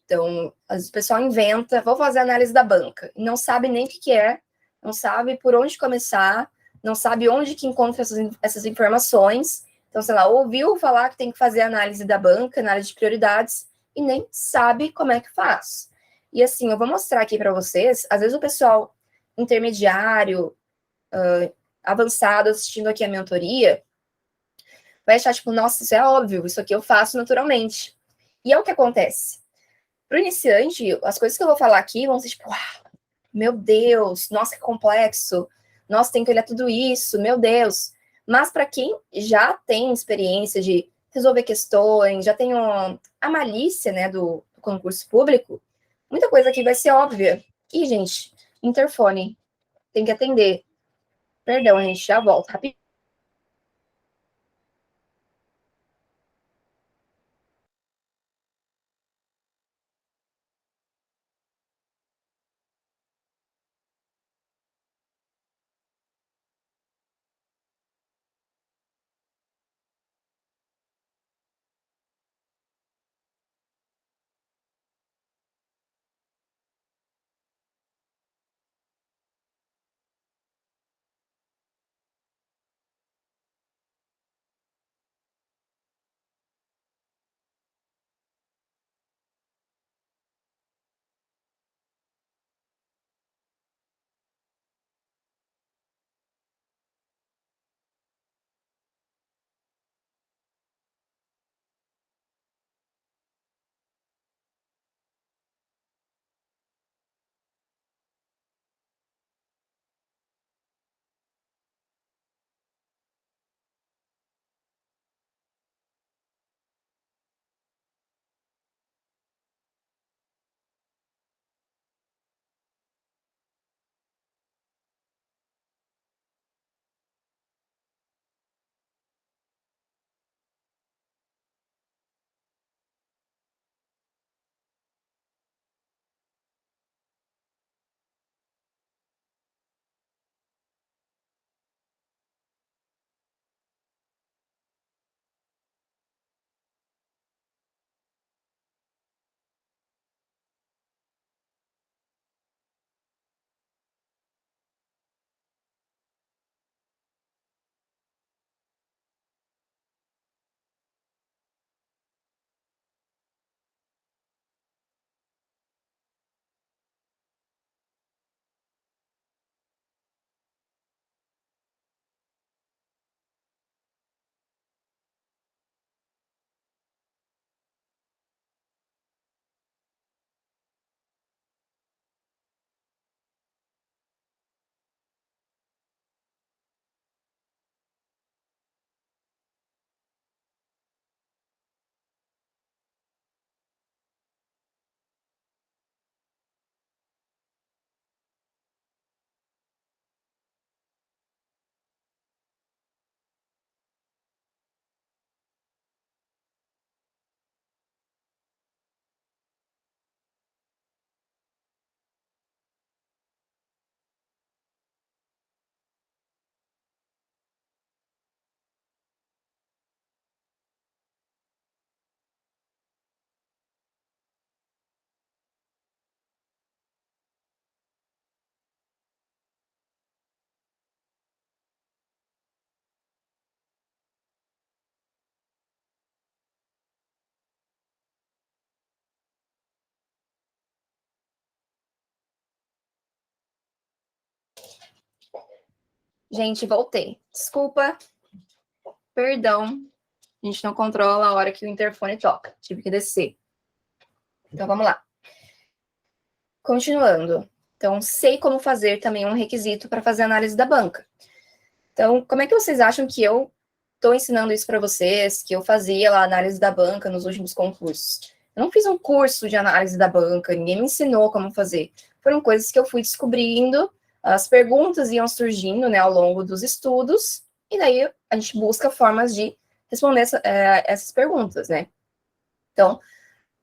Então, às vezes o pessoal inventa, vou fazer análise da banca, e não sabe nem o que é, não sabe por onde começar, não sabe onde que encontra essas informações. Então, sei lá, ouviu falar que tem que fazer análise da banca, análise de prioridades, e nem sabe como é que faz. E assim, eu vou mostrar aqui para vocês, às vezes o pessoal intermediário, avançado, assistindo aqui a mentoria, vai achar, tipo, nossa, isso é óbvio, isso aqui eu faço naturalmente. E é o que acontece. Para o iniciante, as coisas que eu vou falar aqui vão ser tipo, meu Deus, nossa, que complexo, nossa, tem que olhar tudo isso, meu Deus. Mas para quem já tem experiência de resolver questões, já tem a malícia, né, do concurso público, muita coisa aqui vai ser óbvia. E, gente, interfone, tem que atender. Perdão, gente, já volto rapidinho. Gente, voltei. Desculpa. Perdão. A gente não controla a hora que o interfone toca. Tive que descer. Então, vamos lá. Continuando. Então, sei como fazer também um requisito para fazer análise da banca. Então, como é que vocês acham que eu estou ensinando isso para vocês, que eu fazia lá a análise da banca nos últimos concursos? Eu não fiz um curso de análise da banca, ninguém me ensinou como fazer. Foram coisas que eu fui descobrindo, as perguntas iam surgindo, né, ao longo dos estudos, e daí a gente busca formas de responder essas perguntas, né? Então,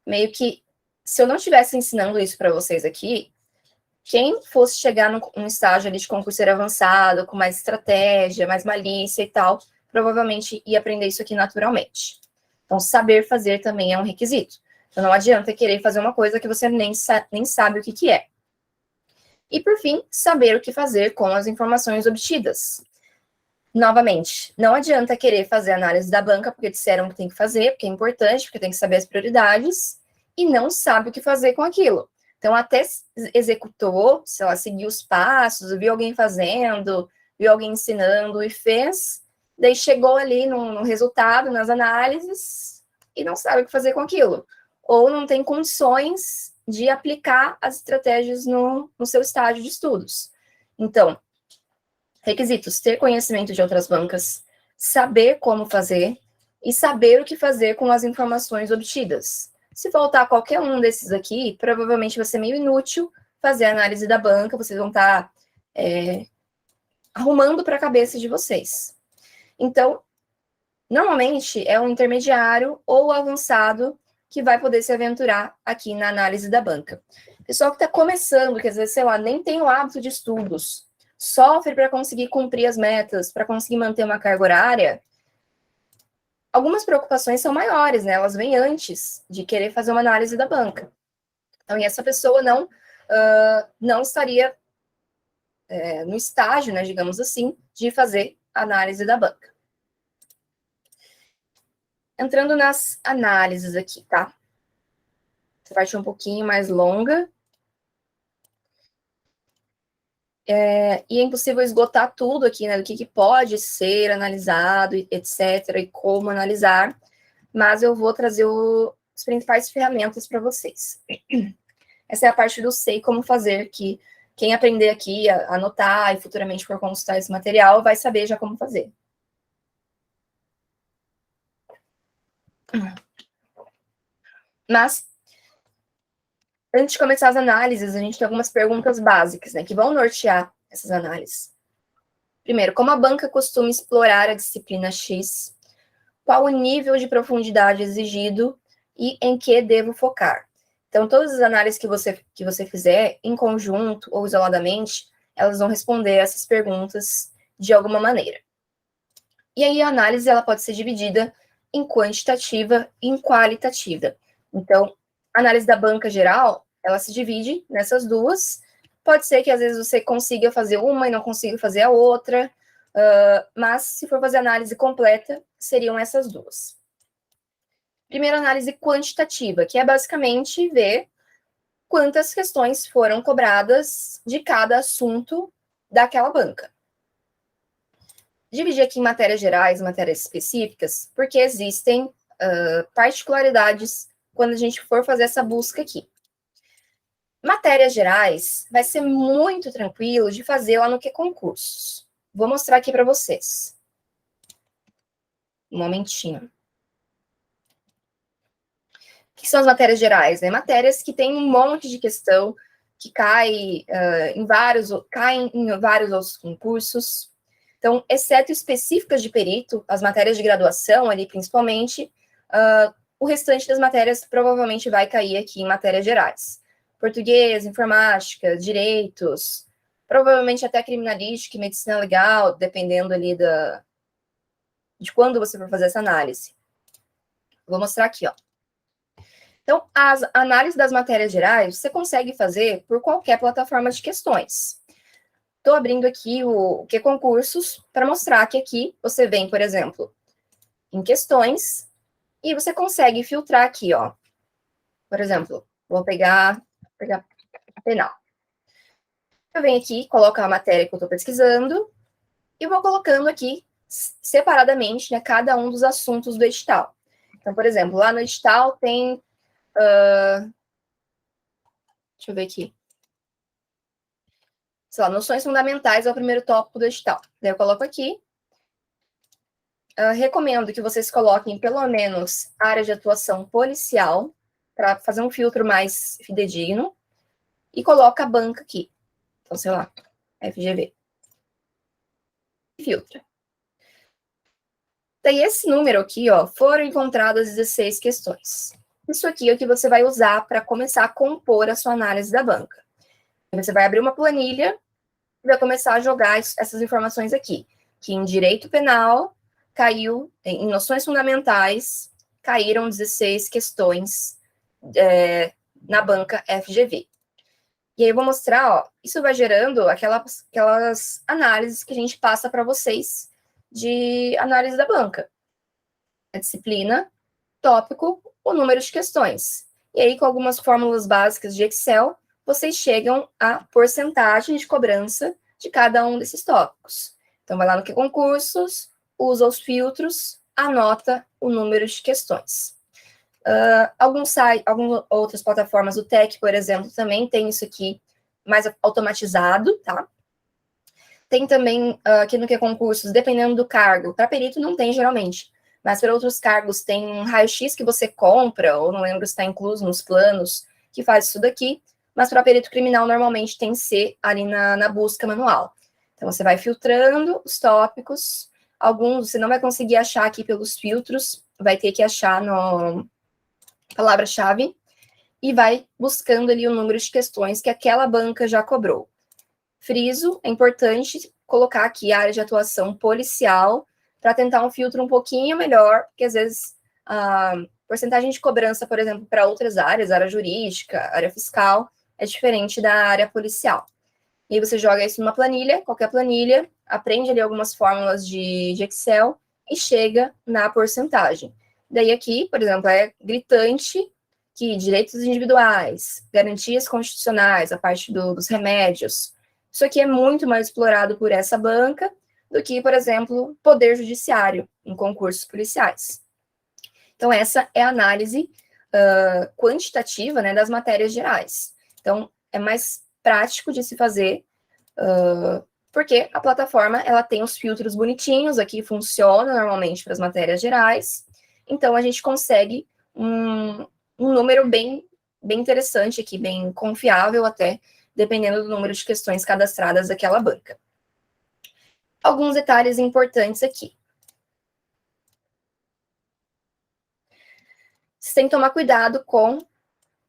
meio que, se eu não estivesse ensinando isso para vocês aqui, quem fosse chegar num estágio ali de concurseiro avançado, com mais estratégia, mais malícia e tal, provavelmente ia aprender isso aqui naturalmente. Então, saber fazer também é um requisito. Então, não adianta querer fazer uma coisa que você nem sabe o que é. E, por fim, saber o que fazer com as informações obtidas. Novamente, não adianta querer fazer análise da banca porque disseram que tem que fazer, porque é importante, porque tem que saber as prioridades, e não sabe o que fazer com aquilo. Então, até executou, sei lá, seguiu os passos, viu alguém fazendo, viu alguém ensinando e fez, daí chegou ali no resultado, nas análises, e não sabe o que fazer com aquilo. Ou não tem condições de aplicar as estratégias no seu estágio de estudos. Então, requisitos: ter conhecimento de outras bancas, saber como fazer e saber o que fazer com as informações obtidas. Se faltar qualquer um desses aqui, provavelmente vai ser meio inútil fazer a análise da banca, vocês vão estar arrumando para a cabeça de vocês. Então, normalmente é um intermediário ou avançado que vai poder se aventurar aqui na análise da banca. Pessoal que está começando, que às vezes, sei lá, nem tem o hábito de estudos, sofre para conseguir cumprir as metas, para conseguir manter uma carga horária, algumas preocupações são maiores, né? Elas vêm antes de querer fazer uma análise da banca. Então, e essa pessoa não estaria no estágio, né, digamos assim, de fazer análise da banca. Entrando nas análises aqui, tá? Essa parte é um pouquinho mais longa. E é impossível esgotar tudo aqui, né, do que pode ser analisado, etc., e como analisar, mas eu vou trazer as principais ferramentas para vocês. Essa é a parte do sei como fazer, que quem aprender aqui a anotar e futuramente for consultar esse material vai saber já como fazer. Mas, antes de começar as análises, a gente tem algumas perguntas básicas, né, que vão nortear essas análises. Primeiro, como a banca costuma explorar a disciplina X? Qual o nível de profundidade exigido e em que devo focar? Então, todas as análises que você fizer, em conjunto ou isoladamente, elas vão responder essas perguntas de alguma maneira. E aí, a análise ela pode ser dividida em quantitativa e em qualitativa. Então, a análise da banca geral, ela se divide nessas duas. Pode ser que, às vezes, você consiga fazer uma e não consiga fazer a outra, mas, se for fazer análise completa, seriam essas duas. Primeiro, análise quantitativa, que é basicamente ver quantas questões foram cobradas de cada assunto daquela banca. Dividir aqui em matérias gerais, matérias específicas, porque existem particularidades quando a gente for fazer essa busca aqui. Matérias gerais vai ser muito tranquilo de fazer lá no que concursos. Vou mostrar aqui para vocês. Um momentinho. O que são as matérias gerais? Né? Matérias que têm um monte de questão, que caem em vários outros concursos. Então, exceto específicas de perito, as matérias de graduação ali, principalmente, o restante das matérias provavelmente vai cair aqui em matérias gerais. Português, informática, direitos, provavelmente até criminalística e medicina legal, dependendo ali de quando você for fazer essa análise. Vou mostrar aqui, ó. Então, as análises das matérias gerais, você consegue fazer por qualquer plataforma de questões. Estou abrindo aqui o que concursos para mostrar que aqui você vem, por exemplo, em questões e você consegue filtrar aqui, ó. Por exemplo, vou pegar penal. Eu venho aqui, coloco a matéria que eu estou pesquisando e vou colocando aqui separadamente, né, cada um dos assuntos do edital. Então, por exemplo, lá no edital tem... deixa eu ver aqui. Sei lá, noções fundamentais é o primeiro tópico do edital. Daí eu coloco aqui. Recomendo que vocês coloquem pelo menos área de atuação policial, para fazer um filtro mais fidedigno. E coloca a banca aqui. Então, sei lá, FGV. Filtra. Daí, esse número aqui, ó, foram encontradas 16 questões. Isso aqui é o que você vai usar para começar a compor a sua análise da banca. Você vai abrir uma planilha e vai começar a jogar essas informações aqui. Que em direito penal caiu, em noções fundamentais, caíram 16 questões na banca FGV. E aí eu vou mostrar, ó, isso vai gerando aquelas análises que a gente passa para vocês de análise da banca. A disciplina, tópico, o número de questões. E aí, com algumas fórmulas básicas de Excel, vocês chegam à porcentagem de cobrança de cada um desses tópicos. Então, vai lá no que concursos, usa os filtros, anota o número de questões. Algumas outras plataformas, o TEC, por exemplo, também tem isso aqui mais automatizado, tá? Tem também aqui no que concursos, dependendo do cargo. Para perito não tem, geralmente. Mas para outros cargos tem um raio-x que você compra, ou não lembro se está incluso nos planos, que faz isso daqui. Mas para perito criminal, normalmente tem que ser ali na busca manual. Então, você vai filtrando os tópicos. Alguns você não vai conseguir achar aqui pelos filtros, vai ter que achar no palavra-chave. E vai buscando ali o número de questões que aquela banca já cobrou. Friso, é importante colocar aqui a área de atuação policial para tentar um filtro um pouquinho melhor, porque às vezes a porcentagem de cobrança, por exemplo, para outras áreas, área jurídica, área fiscal, é diferente da área policial. E aí você joga isso numa planilha, qualquer planilha, aprende ali algumas fórmulas de Excel e chega na porcentagem. Daí aqui, por exemplo, é gritante que direitos individuais, garantias constitucionais, a parte dos remédios, isso aqui é muito mais explorado por essa banca do que, por exemplo, poder judiciário em concursos policiais. Então, essa é a análise quantitativa, né, das matérias gerais. Então, é mais prático de se fazer, porque a plataforma ela tem os filtros bonitinhos, aqui funciona normalmente para as matérias gerais, então a gente consegue um número bem interessante aqui, bem confiável até, dependendo do número de questões cadastradas daquela banca. Alguns detalhes importantes aqui. Você tem que tomar cuidado com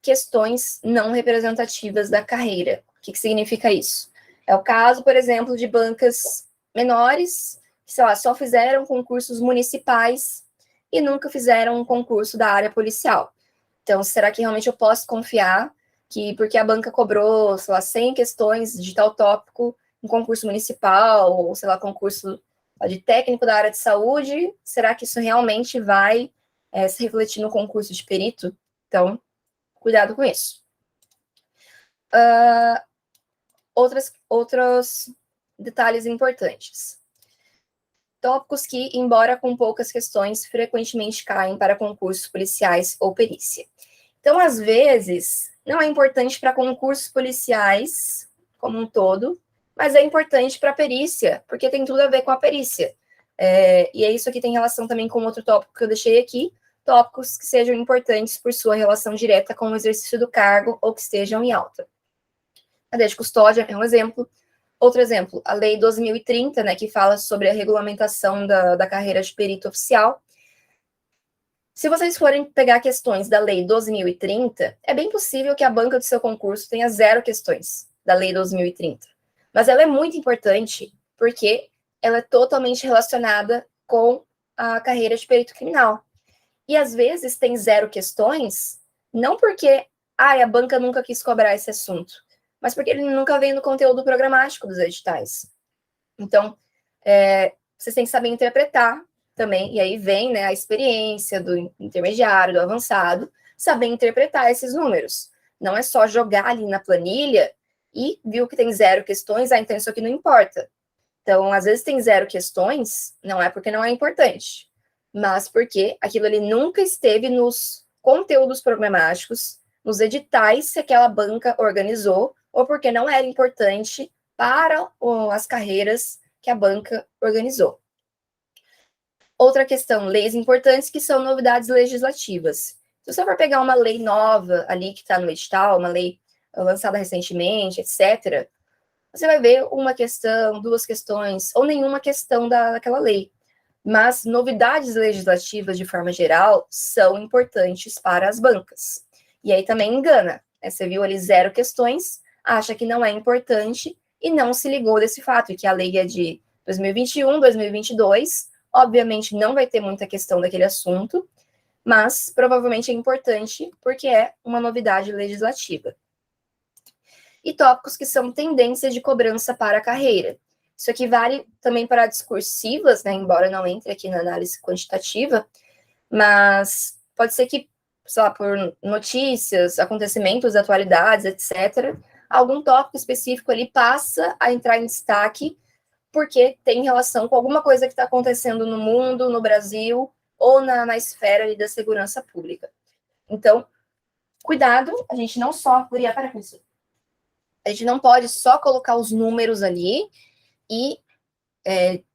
questões não representativas da carreira. O que significa isso? É o caso, por exemplo, de bancas menores, que, sei lá, só fizeram concursos municipais e nunca fizeram um concurso da área policial. Então, será que realmente eu posso confiar que, porque a banca cobrou, sei lá, 100 questões de tal tópico em concurso municipal, ou, sei lá, concurso de técnico da área de saúde, será que isso realmente vai se refletir no concurso de perito? Então, cuidado com isso. Outros detalhes importantes. Tópicos que, embora com poucas questões, frequentemente caem para concursos policiais ou perícia. Então, às vezes, não é importante para concursos policiais como um todo, mas é importante para a perícia, porque tem tudo a ver com a perícia. E isso aqui tem relação também com outro tópico que eu deixei aqui, tópicos que sejam importantes por sua relação direta com o exercício do cargo ou que estejam em alta. A cadeia de custódia é um exemplo. Outro exemplo, a Lei 12.030, né, que fala sobre a regulamentação da carreira de perito oficial. Se vocês forem pegar questões da Lei 12.030, é bem possível que a banca do seu concurso tenha 0 questões da Lei 12.030. Mas ela é muito importante porque ela é totalmente relacionada com a carreira de perito criminal. E às vezes tem 0 questões, não porque a banca nunca quis cobrar esse assunto, mas porque ele nunca vem no conteúdo programático dos editais. Então, vocês têm que saber interpretar também, e aí vem, né, a experiência do intermediário, do avançado, saber interpretar esses números. Não é só jogar ali na planilha e viu que tem 0 questões, então isso aqui não importa. Então, às vezes tem 0 questões, não é porque não é importante, mas porque aquilo ali nunca esteve nos conteúdos programáticos, nos editais que aquela banca organizou, ou porque não era importante para as carreiras que a banca organizou. Outra questão, leis importantes que são novidades legislativas. Se você for pegar uma lei nova ali que está no edital, uma lei lançada recentemente, etc., você vai ver uma questão, 2 questões, ou nenhuma questão daquela lei. Mas novidades legislativas, de forma geral, são importantes para as bancas. E aí também engana, né? Você viu ali 0 questões, acha que não é importante e não se ligou desse fato, que a lei é de 2021, 2022, obviamente não vai ter muita questão daquele assunto, mas provavelmente é importante porque é uma novidade legislativa. E tópicos que são tendências de cobrança para a carreira. Isso aqui vale também para discursivas, né, embora não entre aqui na análise quantitativa, mas pode ser que, sei lá, por notícias, acontecimentos, atualidades, etc., algum tópico específico ali passa a entrar em destaque porque tem relação com alguma coisa que está acontecendo no mundo, no Brasil, ou na esfera ali da segurança pública. Então, cuidado, a gente não só... Guria, para com isso. A gente não pode só colocar os números ali e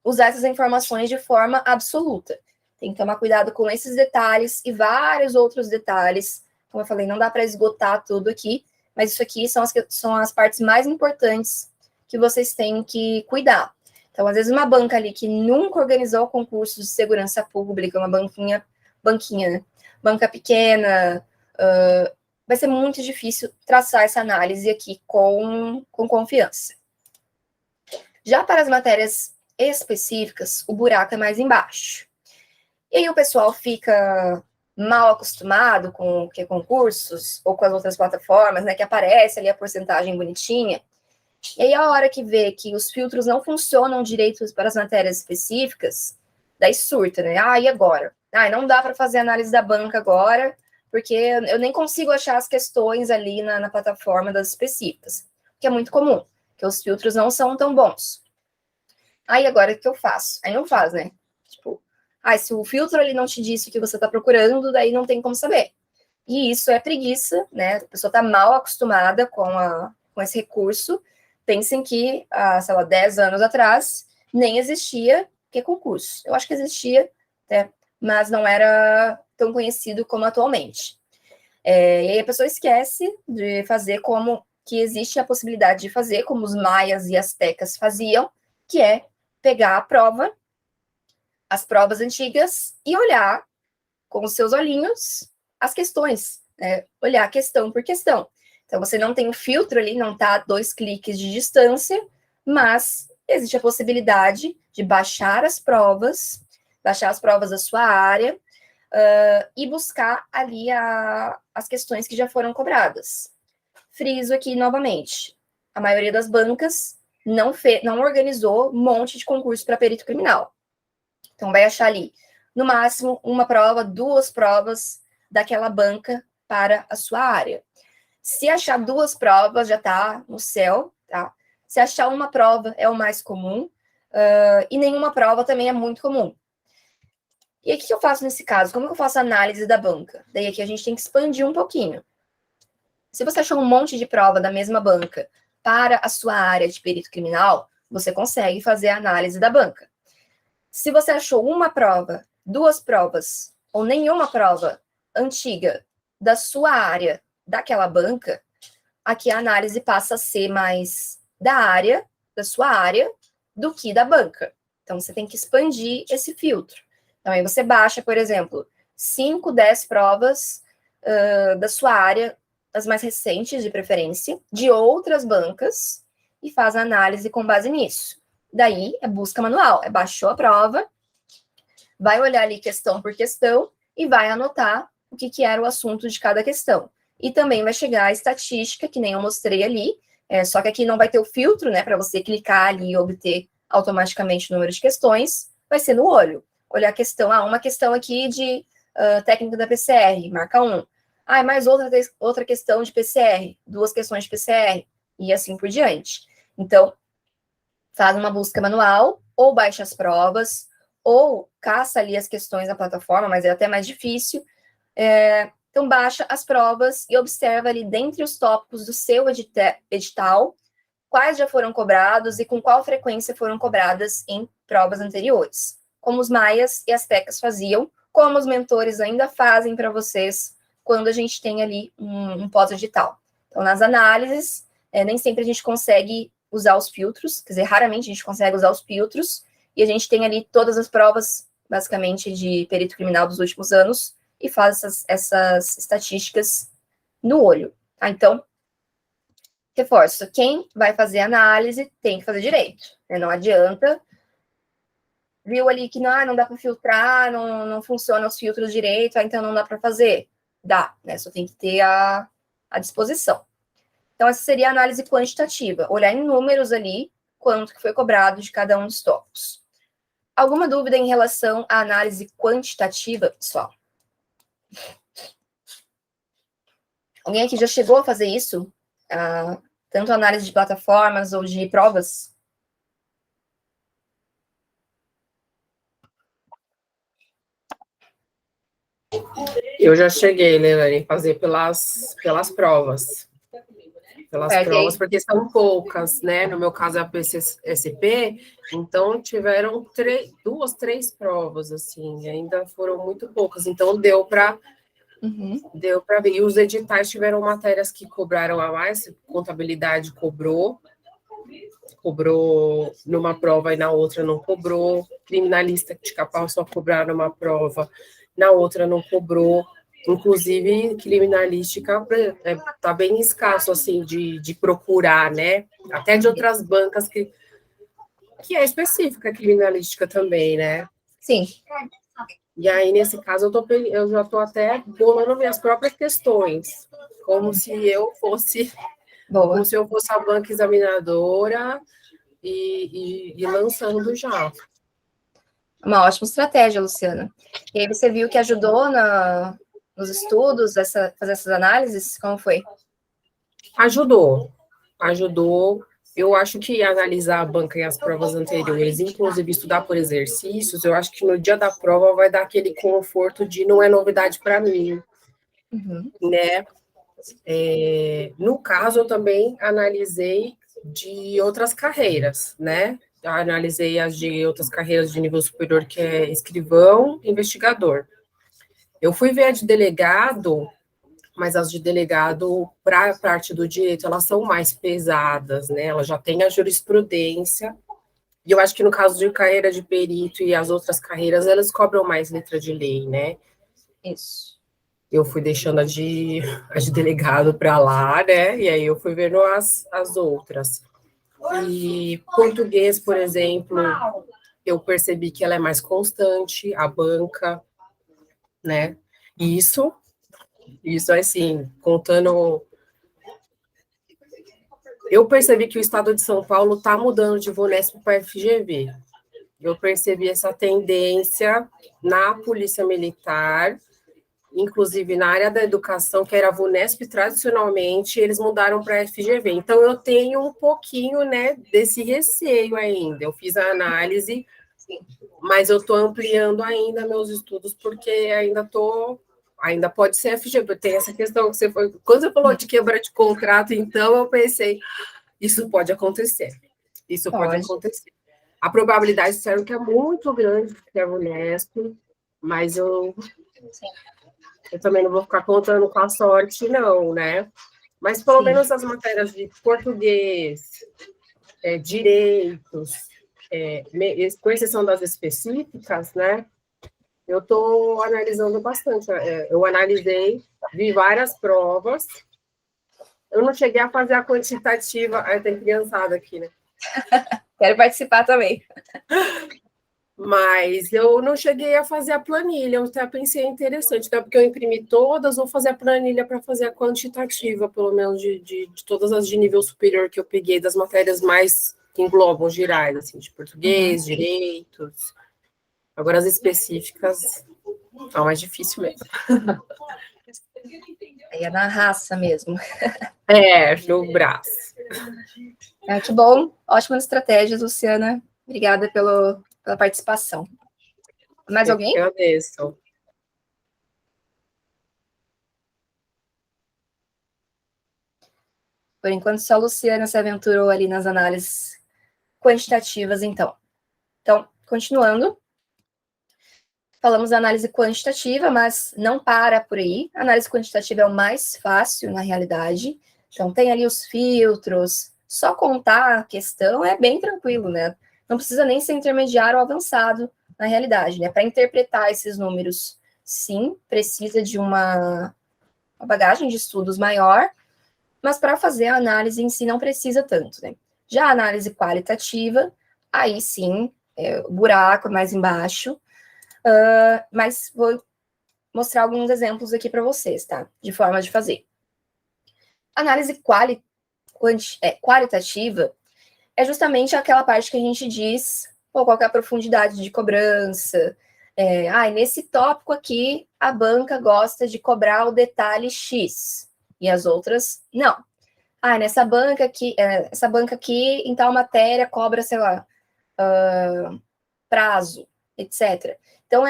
usar essas informações de forma absoluta. Tem que tomar cuidado com esses detalhes e vários outros detalhes. Como eu falei, não dá para esgotar tudo aqui, mas isso aqui são as partes mais importantes que vocês têm que cuidar. Então, às vezes, uma banca ali que nunca organizou concurso de segurança pública, uma banquinha, né? Banca pequena, vai ser muito difícil traçar essa análise aqui com confiança. Já para as matérias específicas, o buraco é mais embaixo. E aí o pessoal fica mal acostumado com concursos ou com as outras plataformas, né, que aparece ali a porcentagem bonitinha. E aí a hora que vê que os filtros não funcionam direito para as matérias específicas, daí surta, né? Ah, e agora? Ah, não dá para fazer análise da banca agora, porque eu nem consigo achar as questões ali na plataforma das específicas, que é muito comum, que os filtros não são tão bons. Aí agora o que eu faço? Aí não faz, né? Tipo, se o filtro ali não te disse o que você está procurando, daí não tem como saber. E isso é preguiça, né? A pessoa está mal acostumada com esse recurso. Pensem que, sei lá, 10 anos atrás, nem existia que concurso. Eu acho que existia, né? Mas não era tão conhecido como atualmente. E aí a pessoa esquece de fazer como que existe a possibilidade de fazer, como os maias e astecas faziam, que é pegar a prova, as provas antigas, e olhar com os seus olhinhos as questões, né? Olhar questão por questão. Então, você não tem o filtro ali, não está a 2 cliques de distância, mas existe a possibilidade de baixar as provas da sua área, e buscar ali as questões que já foram cobradas. Friso aqui novamente, a maioria das bancas não organizou um monte de concurso para perito criminal. Então, vai achar ali, no máximo, uma prova, 2 provas daquela banca para a sua área. Se achar 2 provas, já está no céu, tá? Se achar uma prova, é o mais comum, e nenhuma prova também é muito comum. E aí, o que eu faço nesse caso? Como eu faço a análise da banca? Daí aqui a gente tem que expandir um pouquinho. Se você achou um monte de prova da mesma banca para a sua área de perito criminal, você consegue fazer a análise da banca. Se você achou uma prova, 2 provas ou nenhuma prova antiga da sua área, daquela banca, aqui a análise passa a ser mais da área, da sua área, do que da banca. Então, você tem que expandir esse filtro. Então, aí você baixa, por exemplo, 5, 10 provas da sua área, as mais recentes, de preferência, de outras bancas, e faz a análise com base nisso. Daí, é busca manual. Baixou a prova, vai olhar ali questão por questão e vai anotar o que era o assunto de cada questão. E também vai chegar a estatística, que nem eu mostrei ali, só que aqui não vai ter o filtro, né, para você clicar ali e obter automaticamente o número de questões, vai ser no olho. Olhar a questão, uma questão aqui de técnica da PCR, marca 1. Mais outra questão de PCR, 2 questões de PCR, e assim por diante. Então, faz uma busca manual, ou baixa as provas, ou caça ali as questões na plataforma, mas é até mais difícil. Então, baixa as provas e observa ali, dentre os tópicos do seu edital, quais já foram cobrados e com qual frequência foram cobradas em provas anteriores, como os maias e astecas faziam, como os mentores ainda fazem para vocês quando a gente tem ali um pós-edital. Então, nas análises, nem sempre a gente consegue usar os filtros, quer dizer, raramente a gente consegue usar os filtros, e a gente tem ali todas as provas, basicamente, de perito criminal dos últimos anos, e faz essas estatísticas no olho. Tá? Então, reforço, quem vai fazer análise tem que fazer direito, né? Não adianta, viu ali que não dá para filtrar, não funciona os filtros direito, então não dá para fazer. Dá, né? Só tem que ter a disposição. Então, essa seria a análise quantitativa, olhar em números ali, quanto que foi cobrado de cada um dos tópicos. Alguma dúvida em relação à análise quantitativa, pessoal? Alguém aqui já chegou a fazer isso? Tanto análise de plataformas ou de provas? Eu já cheguei, né, Lani, fazer pelas provas. Pelas provas, porque são poucas, né? No meu caso é a PCSP, então tiveram 2, 3 provas, assim, ainda foram muito poucas, então deu para ver. E os editais tiveram matérias que cobraram a mais, contabilidade cobrou numa prova e na outra não cobrou, criminalista de Capão só cobraram numa prova, na outra não cobrou. Inclusive, criminalística está bem escasso, assim, de procurar, né? Até de outras bancas que é específica a criminalística também, né? Sim. E aí, nesse caso, eu já estou até bolando minhas próprias questões, como se eu fosse a banca examinadora e lançando já. Uma ótima estratégia, Luciana. E aí você viu que ajudou nos estudos, fazer essas análises? Como foi? Ajudou. Eu acho que analisar a banca e as provas anteriores, inclusive estudar por exercícios, eu acho que no dia da prova vai dar aquele conforto de não é novidade para mim, né? No caso, eu também analisei de outras carreiras, né? Eu analisei as de outras carreiras de nível superior, que é escrivão, investigador. Eu fui ver a de delegado, mas as de delegado, para a parte do direito, elas são mais pesadas, né? Ela já tem a jurisprudência, e eu acho que no caso de carreira de perito e as outras carreiras, elas cobram mais letra de lei, né? Isso. Eu fui deixando a de delegado para lá, né? E aí eu fui vendo as outras. E português, por exemplo, eu percebi que ela é mais constante, a banca, né? Isso assim, contando. Eu percebi que o estado de São Paulo está mudando de VUNESP para FGV. Eu percebi essa tendência na Polícia Militar, inclusive na área da educação, que era a VUNESP tradicionalmente, eles mudaram para a FGV. Então, eu tenho um pouquinho, né, desse receio ainda. Eu fiz a análise, mas eu estou ampliando ainda meus estudos, porque ainda pode ser FGV. Tem essa questão que quando você falou de quebra de contrato, então eu pensei, isso pode acontecer. Isso pode acontecer. A probabilidade, disseram que é muito grande que é a VUNESP, mas eu também não vou ficar contando com a sorte, não, né? Mas pelo menos as matérias de português, direitos, com exceção das específicas, né? Eu estou analisando bastante. Eu analisei, vi várias provas. Eu não cheguei a fazer a quantitativa. Tem criançada aqui, né? Quero participar também. Mas eu não cheguei a fazer a planilha, eu até pensei interessante, né? Porque eu imprimi todas, vou fazer a planilha para fazer a quantitativa, pelo menos de todas as de nível superior que eu peguei, das matérias mais que englobam gerais, assim, de português, direitos. Agora as específicas são mais difícil mesmo. Aí é na raça mesmo. No braço. Que bom. Ótimas estratégias, Luciana. Obrigada pela participação. Mais alguém? Eu agradeço. Por enquanto, só a Luciana se aventurou ali nas análises quantitativas, então. Então, continuando. Falamos da análise quantitativa, mas não para por aí. A análise quantitativa é o mais fácil, na realidade. Então, tem ali os filtros. Só contar a questão é bem tranquilo, né? Não precisa nem ser intermediário ou avançado, na realidade, né? Para interpretar esses números, sim, precisa de uma bagagem de estudos maior, mas para fazer a análise em si não precisa tanto, né? Já a análise qualitativa, aí sim, o buraco é mais embaixo, mas vou mostrar alguns exemplos aqui para vocês, tá? De forma de fazer. Análise qualitativa é justamente aquela parte que a gente diz qual é a profundidade de cobrança. Nesse tópico aqui, a banca gosta de cobrar o detalhe X e as outras não. Nessa banca aqui, essa banca aqui, em tal matéria, cobra, sei lá, prazo, etc. Então,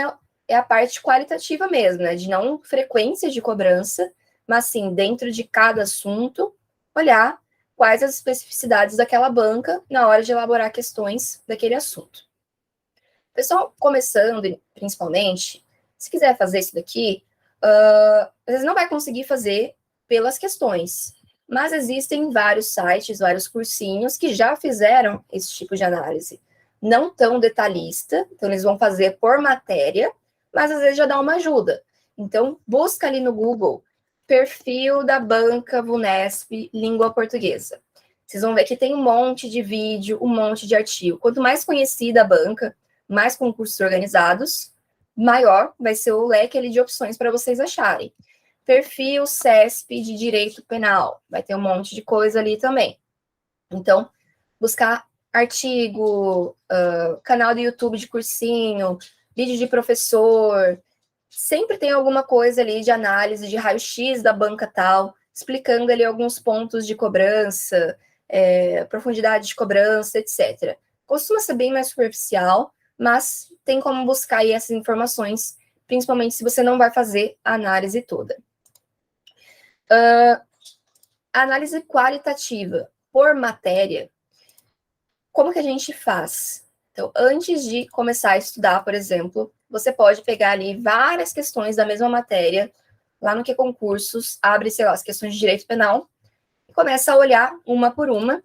é a parte qualitativa mesmo, né? De não frequência de cobrança, mas sim, dentro de cada assunto, olhar quais as especificidades daquela banca na hora de elaborar questões daquele assunto. Pessoal, começando, principalmente, se quiser fazer isso daqui, às vezes não vai conseguir fazer pelas questões, mas existem vários sites, vários cursinhos que já fizeram esse tipo de análise. Não tão detalhista, então eles vão fazer por matéria, mas às vezes já dá uma ajuda. Então, busca ali no Google, perfil da banca Vunesp língua portuguesa. Vocês vão ver que tem um monte de vídeo, um monte de artigo. Quanto mais conhecida a banca, mais concursos organizados, maior vai ser o leque ali de opções para vocês acharem. Perfil CESP de Direito Penal, vai ter um monte de coisa ali também. Então, buscar artigo, canal do YouTube de cursinho, vídeo de professor, sempre tem alguma coisa ali de análise de raio-x da banca tal, explicando ali alguns pontos de cobrança, profundidade de cobrança, etc. Costuma ser bem mais superficial, mas tem como buscar aí essas informações, principalmente se você não vai fazer a análise toda. A análise qualitativa por matéria, como que a gente faz? Então, antes de começar a estudar, por exemplo, você pode pegar ali várias questões da mesma matéria, lá no que concursos, abre, sei lá, as questões de direito penal, e começa a olhar uma por uma.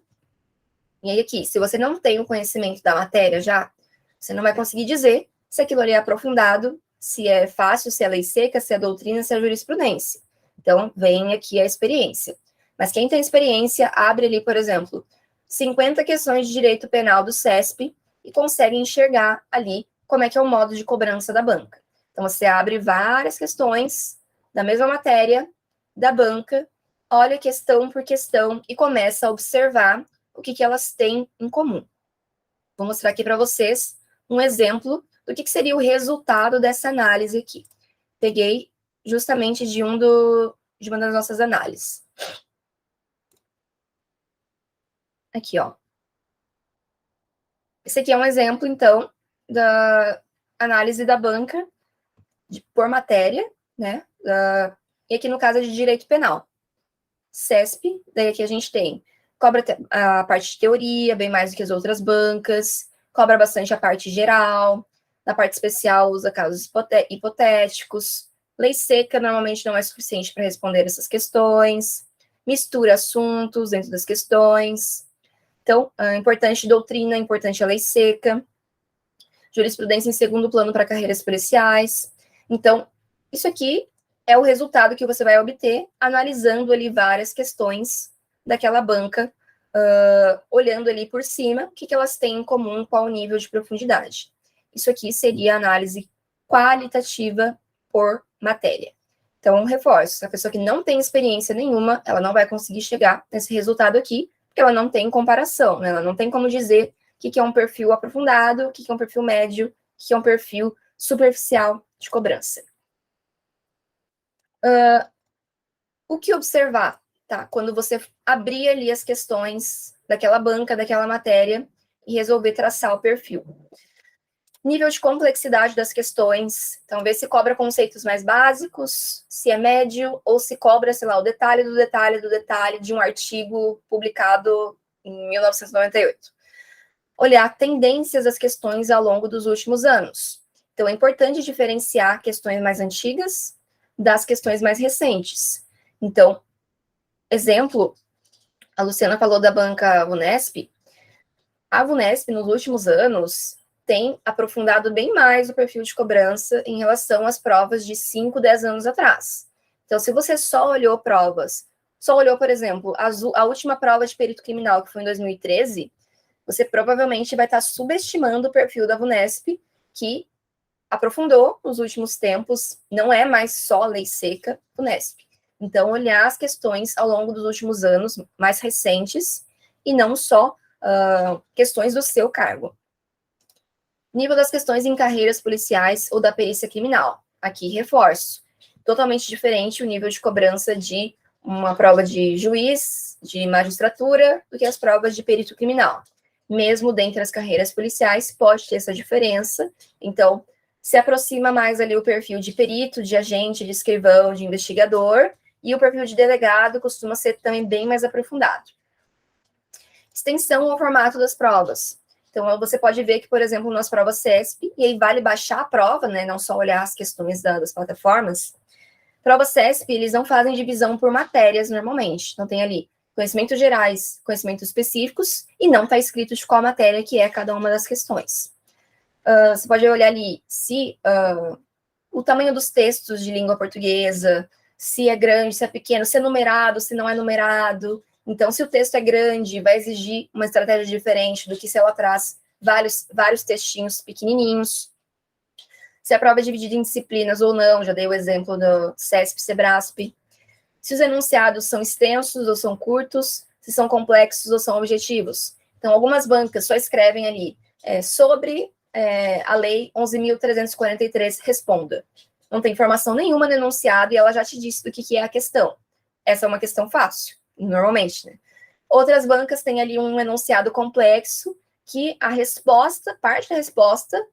E aí aqui, se você não tem o conhecimento da matéria já, você não vai conseguir dizer se aquilo ali é aprofundado, se é fácil, se é lei seca, se é doutrina, se é jurisprudência. Então, vem aqui a experiência. Mas quem tem experiência, abre ali, por exemplo, 50 questões de direito penal do CESP e consegue enxergar ali como é que é o modo de cobrança da banca. Então, você abre várias questões da mesma matéria da banca, olha questão por questão e começa a observar o que elas têm em comum. Vou mostrar aqui para vocês um exemplo do que seria o resultado dessa análise aqui. Peguei justamente de uma das nossas análises. Aqui, ó. Esse aqui é um exemplo, então, da análise da banca por matéria, né? E aqui no caso é de direito penal. CESP, daí aqui a gente tem, cobra a parte de teoria, bem mais do que as outras bancas, cobra bastante a parte geral, na parte especial usa casos hipotéticos, lei seca normalmente não é suficiente para responder essas questões, mistura assuntos dentro das questões. Então, é importante doutrina, é importante a lei seca, jurisprudência em segundo plano para carreiras policiais. Então, isso aqui é o resultado que você vai obter analisando ali várias questões daquela banca, olhando ali por cima o que elas têm em comum, qual o nível de profundidade. Isso aqui seria a análise qualitativa por matéria. Então, reforço, a pessoa que não tem experiência nenhuma, ela não vai conseguir chegar nesse resultado aqui, porque ela não tem comparação, né? Ela não tem como dizer o que é um perfil aprofundado, o que é um perfil médio, o que é um perfil superficial de cobrança. O que observar tá? Quando você abrir ali as questões daquela banca, daquela matéria, e resolver traçar o perfil. Nível de complexidade das questões, então ver se cobra conceitos mais básicos, se é médio, ou se cobra, sei lá, o detalhe do detalhe do detalhe de um artigo publicado em 1998. Olhar tendências das questões ao longo dos últimos anos. Então, é importante diferenciar questões mais antigas das questões mais recentes. Então, exemplo, a Luciana falou da banca Vunesp. A Vunesp, nos últimos anos, tem aprofundado bem mais o perfil de cobrança em relação às provas de 5, 10 anos atrás. Então, se você só olhou provas, só olhou, por exemplo, a última prova de perito criminal, que foi em 2013, você provavelmente vai estar subestimando o perfil da Vunesp, que aprofundou nos últimos tempos, não é mais só lei seca, Vunesp. Então, olhar as questões ao longo dos últimos anos, mais recentes, e não só questões do seu cargo. Nível das questões em carreiras policiais ou da perícia criminal. Aqui, reforço. Totalmente diferente o nível de cobrança de uma prova de juiz, de magistratura, do que as provas de perito criminal. Mesmo dentre as carreiras policiais, pode ter essa diferença. Então, se aproxima mais ali o perfil de perito, de agente, de escrivão, de investigador, e o perfil de delegado costuma ser também bem mais aprofundado. Extensão ao formato das provas. Então, você pode ver que, por exemplo, nas provas CESP, e aí vale baixar a prova, né, não só olhar as questões das plataformas. Prova CESP, eles não fazem divisão por matérias normalmente. Então, tem ali conhecimentos gerais, conhecimentos específicos, e não está escrito de qual matéria que é cada uma das questões. Você pode olhar ali se o tamanho dos textos de língua portuguesa, se é grande, se é pequeno, se é numerado, se não é numerado. Então, se o texto é grande, vai exigir uma estratégia diferente do que se ela traz vários textinhos pequenininhos. Se a prova é dividida em disciplinas ou não, já dei o exemplo do CESP, SEBRASP. Se os enunciados são extensos ou são curtos, se são complexos ou são objetivos. Então, algumas bancas só escrevem ali sobre a Lei 11.343, responda. Não tem informação nenhuma no enunciado e ela já te disse do que é a questão. Essa é uma questão fácil, normalmente, né? Outras bancas têm ali um enunciado complexo que a resposta, parte da resposta,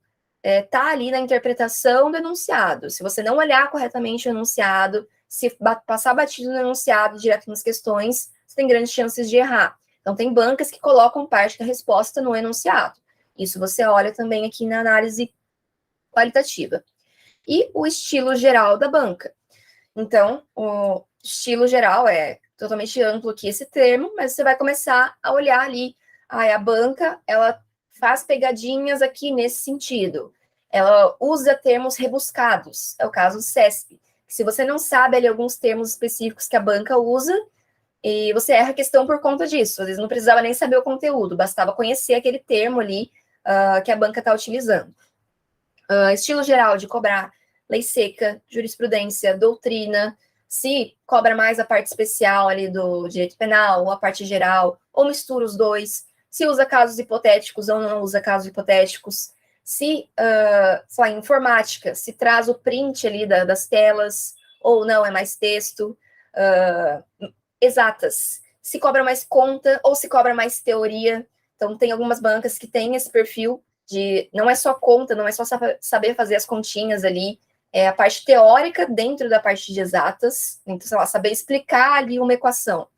está ali na interpretação do enunciado. Se você não olhar corretamente o enunciado, se passar batido no enunciado direto nas questões, você tem grandes chances de errar. Então, tem bancas que colocam parte da resposta no enunciado. Isso você olha também aqui na análise qualitativa. E o estilo geral da banca. Então, o estilo geral é totalmente amplo aqui esse termo, mas você vai começar a olhar ali, a banca, ela faz pegadinhas aqui nesse sentido. Ela usa termos rebuscados, é o caso do CESP. Se você não sabe ali alguns termos específicos que a banca usa, e você erra a questão por conta disso. Às vezes não precisava nem saber o conteúdo, bastava conhecer aquele termo ali que a banca está utilizando. Estilo geral de cobrar, lei seca, jurisprudência, doutrina, se cobra mais a parte especial ali do direito penal, ou a parte geral, ou mistura os dois, se usa casos hipotéticos ou não usa casos hipotéticos, se, sei lá, informática, se traz o print ali das telas, ou não, é mais texto, exatas, se cobra mais conta, ou se cobra mais teoria. Então, tem algumas bancas que têm esse perfil de, não é só conta, não é só saber fazer as continhas ali, é a parte teórica dentro da parte de exatas, então, sei lá, saber explicar ali uma equação.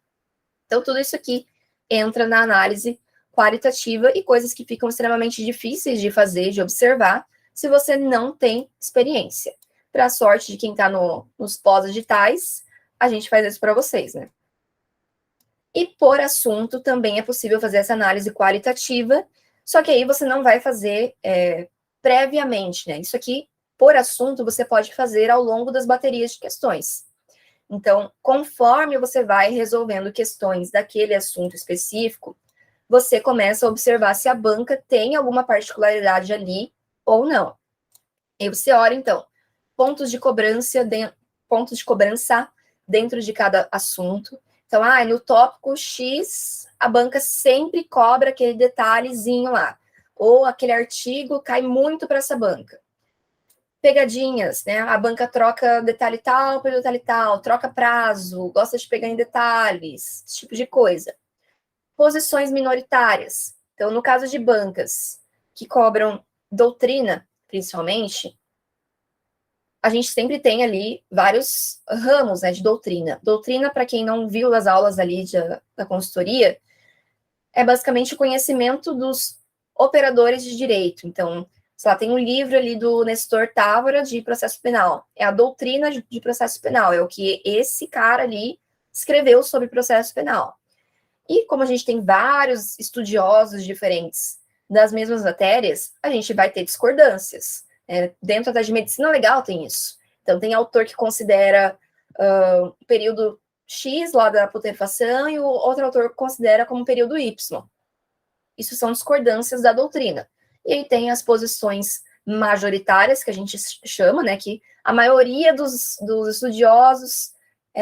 Então, tudo isso aqui entra na análise qualitativa e coisas que ficam extremamente difíceis de fazer, de observar, se você não tem experiência. Para a sorte de quem está nos pós-digitais, a gente faz isso para vocês, né? E por assunto também é possível fazer essa análise qualitativa, só que aí você não vai fazer previamente, né? Isso aqui, por assunto, você pode fazer ao longo das baterias de questões. Então, conforme você vai resolvendo questões daquele assunto específico, você começa a observar se a banca tem alguma particularidade ali ou não. E você olha, então, pontos de cobrança dentro de cada assunto. Então, no tópico X, a banca sempre cobra aquele detalhezinho lá. Ou aquele artigo cai muito para essa banca. pegadinhas, né? A banca troca detalhe tal por detalhe tal, troca prazo, gosta de pegar em detalhes, esse tipo de coisa. Posições minoritárias. Então, no caso de bancas que cobram doutrina, principalmente, a gente sempre tem ali vários ramos, né, de doutrina. Doutrina, para quem não viu as aulas ali da consultoria, é basicamente o conhecimento dos operadores de direito. Então, sei lá, tem um livro ali do Nestor Távora de processo penal. É a doutrina de processo penal, é o que esse cara ali escreveu sobre processo penal. E como a gente tem vários estudiosos diferentes das mesmas matérias, a gente vai ter discordâncias. Dentro até de medicina legal tem isso. Então, tem autor que considera o período X lá da putrefação e o outro autor considera como período Y. Isso são discordâncias da doutrina. E aí tem as posições majoritárias, que a gente chama, né, que a maioria dos estudiosos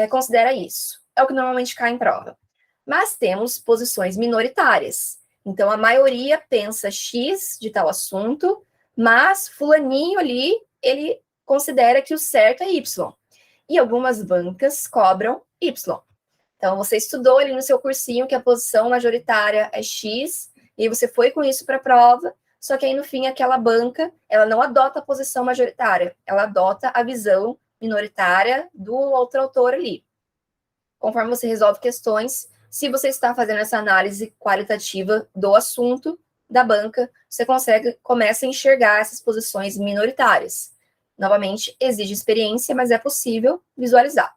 considera isso. É o que normalmente cai em prova. Mas temos posições minoritárias. Então, a maioria pensa X de tal assunto, mas fulaninho ali, ele considera que o certo é Y. E algumas bancas cobram Y. Então, você estudou ali no seu cursinho que a posição majoritária é X, e você foi com isso para a prova, só que aí, no fim, aquela banca, ela não adota a posição majoritária, ela adota a visão minoritária do outro autor ali. Conforme você resolve questões, se você está fazendo essa análise qualitativa do assunto da banca, você começa a enxergar essas posições minoritárias. Novamente, exige experiência, mas é possível visualizar.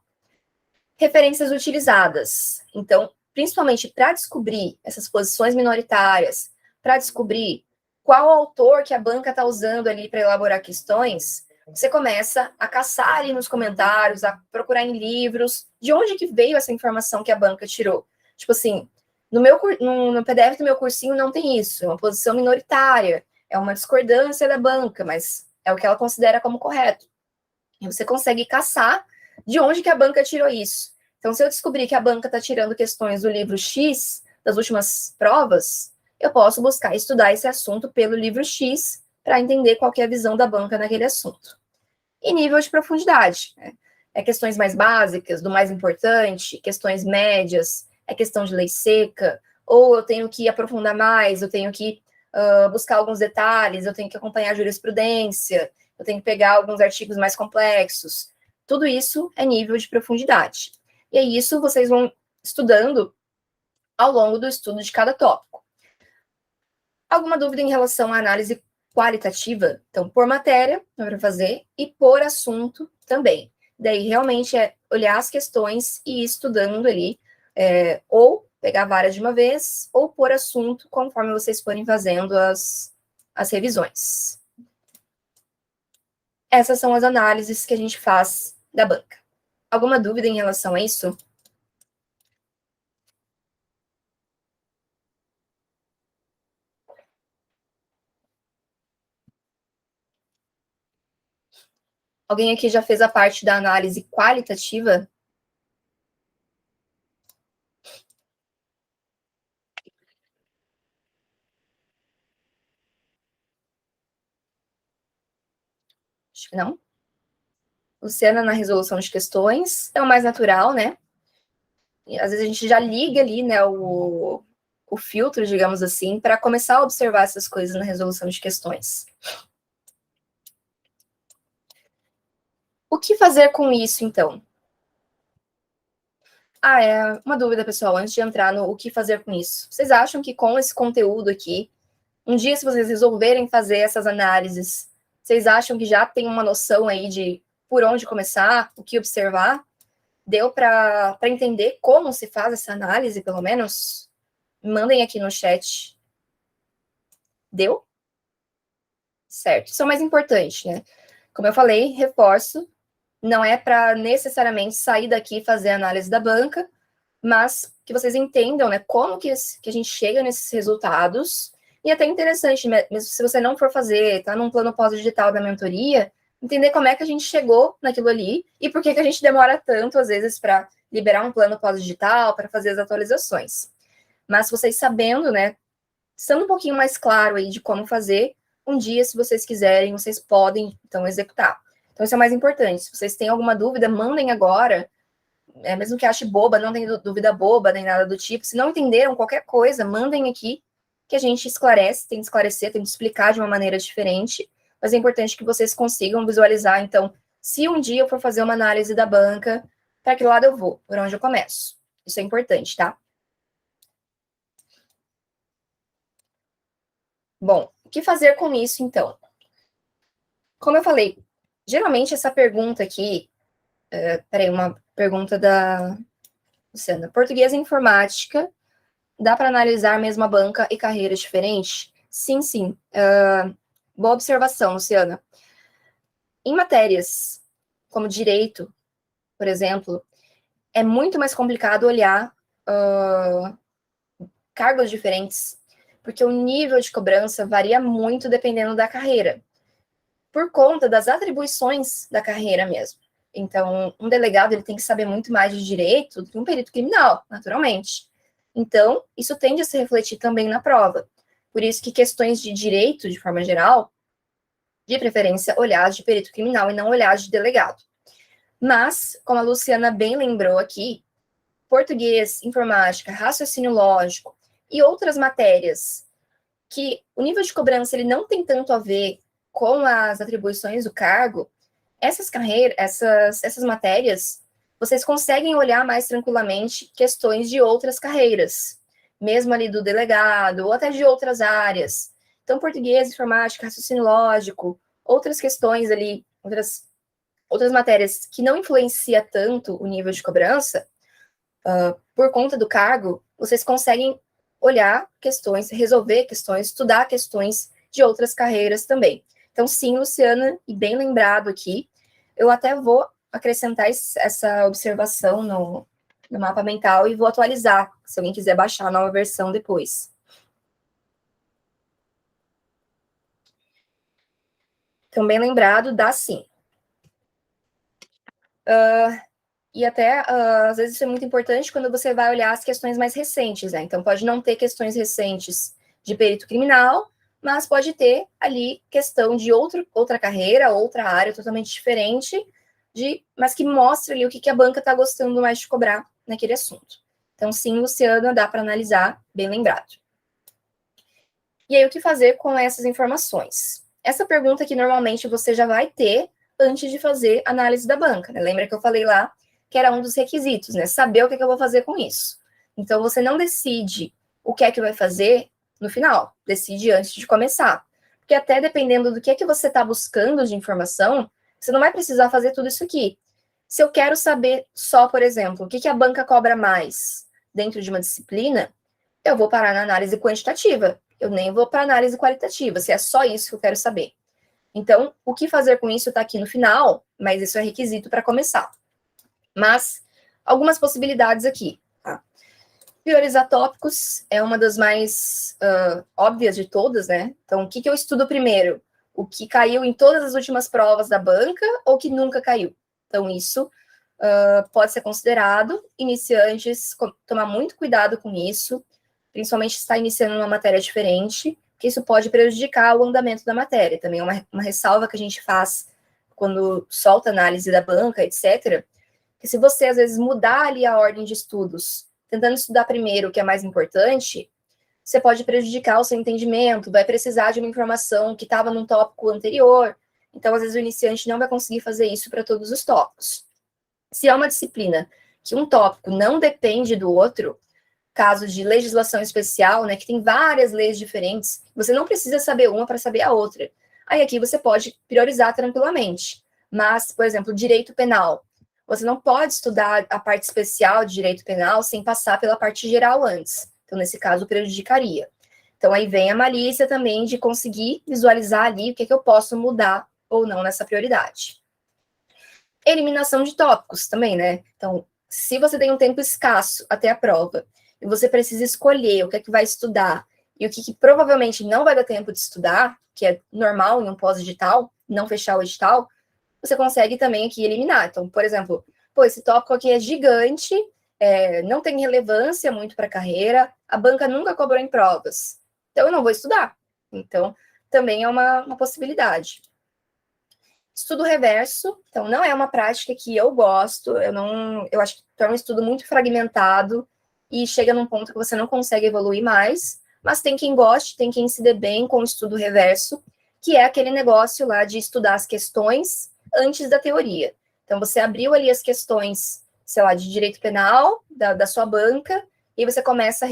Referências utilizadas. Então, principalmente para descobrir essas posições minoritárias, para descobrir qual autor que a banca está usando ali para elaborar questões, você começa a caçar ali nos comentários, a procurar em livros, de onde que veio essa informação que a banca tirou. Tipo assim, no PDF do meu cursinho não tem isso, é uma posição minoritária, é uma discordância da banca, mas é o que ela considera como correto. E você consegue caçar de onde que a banca tirou isso. Então, se eu descobrir que a banca está tirando questões do livro X, das últimas provas, eu posso buscar estudar esse assunto pelo livro X para entender qual que é a visão da banca naquele assunto. E nível de profundidade, né? É questões mais básicas, do mais importante, questões médias, é questão de lei seca, ou eu tenho que aprofundar mais, eu tenho que buscar alguns detalhes, eu tenho que acompanhar a jurisprudência, eu tenho que pegar alguns artigos mais complexos. Tudo isso é nível de profundidade. E aí isso vocês vão estudando ao longo do estudo de cada tópico. Alguma dúvida em relação à análise qualitativa? Então, por matéria, dá para fazer, e por assunto também. Daí, realmente, é olhar as questões e ir estudando ali, ou pegar várias de uma vez, ou por assunto, conforme vocês forem fazendo as revisões. Essas são as análises que a gente faz da banca. Alguma dúvida em relação a isso? Alguém aqui já fez a parte da análise qualitativa? Acho que não. Luciana, na resolução de questões, é o mais natural, né? E, às vezes a gente já liga ali, né, o filtro, digamos assim, para começar a observar essas coisas na resolução de questões. O que fazer com isso, então? É uma dúvida, pessoal, antes de entrar no o que fazer com isso. Vocês acham que com esse conteúdo aqui, um dia, se vocês resolverem fazer essas análises, vocês acham que já tem uma noção aí de por onde começar, o que observar? Deu para entender como se faz essa análise, pelo menos? Mandem aqui no chat. Deu? Certo. Isso é o mais importante, né? Como eu falei, reforço, não é para necessariamente sair daqui e fazer a análise da banca, mas que vocês entendam, né, como que a gente chega nesses resultados. E até interessante, mesmo se você não for fazer, tá num plano pós-digital da mentoria, entender como é que a gente chegou naquilo ali e por que a gente demora tanto, às vezes, para liberar um plano pós-digital, para fazer as atualizações. Mas vocês sabendo, né, estando um pouquinho mais claro aí de como fazer, um dia, se vocês quiserem, vocês podem, então, executar. Então, isso é o mais importante. Se vocês têm alguma dúvida, mandem agora, mesmo que ache boba, não tem dúvida boba, nem nada do tipo. Se não entenderam qualquer coisa, mandem aqui, que a gente esclarece, tem que esclarecer, tem que explicar de uma maneira diferente, mas é importante que vocês consigam visualizar, então, se um dia eu for fazer uma análise da banca, para que lado eu vou, por onde eu começo. Isso é importante, tá? Bom, o que fazer com isso, então? Como eu falei, geralmente essa pergunta aqui, peraí, uma pergunta da Luciana. Português e informática, dá para analisar mesmo a banca e carreira diferente? Sim, sim. Boa observação, Luciana. Em matérias como direito, por exemplo, é muito mais complicado olhar cargos diferentes, porque o nível de cobrança varia muito dependendo da carreira, por conta das atribuições da carreira mesmo. Então, um delegado ele tem que saber muito mais de direito do que um perito criminal, naturalmente. Então, isso tende a se refletir também na prova. Por isso que questões de direito, de forma geral, de preferência, olhar de perito criminal e não olhar de delegado. Mas, como a Luciana bem lembrou aqui, português, informática, raciocínio lógico e outras matérias que o nível de cobrança ele não tem tanto a ver com as atribuições do cargo, essas matérias, vocês conseguem olhar mais tranquilamente questões de outras carreiras, mesmo ali do delegado, ou até de outras áreas. Então, português, informática, raciocínio lógico, outras questões ali, outras matérias que não influencia tanto o nível de cobrança, por conta do cargo, vocês conseguem olhar questões, resolver questões, estudar questões de outras carreiras também. Então, sim, Luciana, e bem lembrado aqui, eu até vou acrescentar essa observação no mapa mental e vou atualizar, se alguém quiser baixar a nova versão depois. Então, bem lembrado, dá sim. E até, às vezes, isso é muito importante quando você vai olhar as questões mais recentes, né? Então, pode não ter questões recentes de perito criminal, mas pode ter ali questão de outra carreira, outra área totalmente diferente, mas que mostra ali o que a banca está gostando mais de cobrar naquele assunto. Então, sim, Luciana, dá para analisar, bem lembrado. E aí, o que fazer com essas informações? Essa pergunta que normalmente você já vai ter antes de fazer análise da banca, né? Lembra que eu falei lá que era um dos requisitos, né? Saber o que eu vou fazer com isso. Então, você não decide o que é que vai fazer no final, decide antes de começar. Porque até dependendo do que é que você está buscando de informação, você não vai precisar fazer tudo isso aqui. Se eu quero saber só, por exemplo, o que a banca cobra mais dentro de uma disciplina, eu vou parar na análise quantitativa. Eu nem vou para análise qualitativa, se é só isso que eu quero saber. Então, o que fazer com isso está aqui no final, mas isso é requisito para começar. Mas, algumas possibilidades aqui. Tá? Priorizar tópicos é uma das mais óbvias de todas, né? Então, o que eu estudo primeiro? O que caiu em todas as últimas provas da banca ou que nunca caiu? Então, isso pode ser considerado. Iniciantes, tomar muito cuidado com isso, principalmente se está iniciando uma matéria diferente, porque isso pode prejudicar o andamento da matéria. Também é uma ressalva que a gente faz quando solta análise da banca, etc., que se você, às vezes, mudar ali a ordem de estudos, tentando estudar primeiro o que é mais importante, você pode prejudicar o seu entendimento, vai precisar de uma informação que estava num tópico anterior, então, às vezes, o iniciante não vai conseguir fazer isso para todos os tópicos. Se é uma disciplina que um tópico não depende do outro, casos de legislação especial, né, que tem várias leis diferentes, você não precisa saber uma para saber a outra. Aí aqui você pode priorizar tranquilamente. Mas, por exemplo, direito penal. Você não pode estudar a parte especial de direito penal sem passar pela parte geral antes. Então, nesse caso, prejudicaria. Então, aí vem a malícia também de conseguir visualizar ali o que eu posso mudar ou não nessa prioridade. Eliminação de tópicos também, né? Então, se você tem um tempo escasso até a prova e você precisa escolher o que é que vai estudar e o que provavelmente não vai dar tempo de estudar, que é normal em um pós-edital, não fechar o edital, você consegue também aqui eliminar. Então, por exemplo, esse tópico aqui é gigante, não tem relevância muito para a carreira, a banca nunca cobrou em provas, então eu não vou estudar. Então, também é uma possibilidade. Estudo reverso, então, não é uma prática que eu gosto, eu acho que torna um estudo muito fragmentado e chega num ponto que você não consegue evoluir mais, mas tem quem goste, tem quem se dê bem com o estudo reverso, que é aquele negócio lá de estudar as questões antes da teoria. Então, você abriu ali as questões, sei lá, de direito penal da sua banca, e você começa a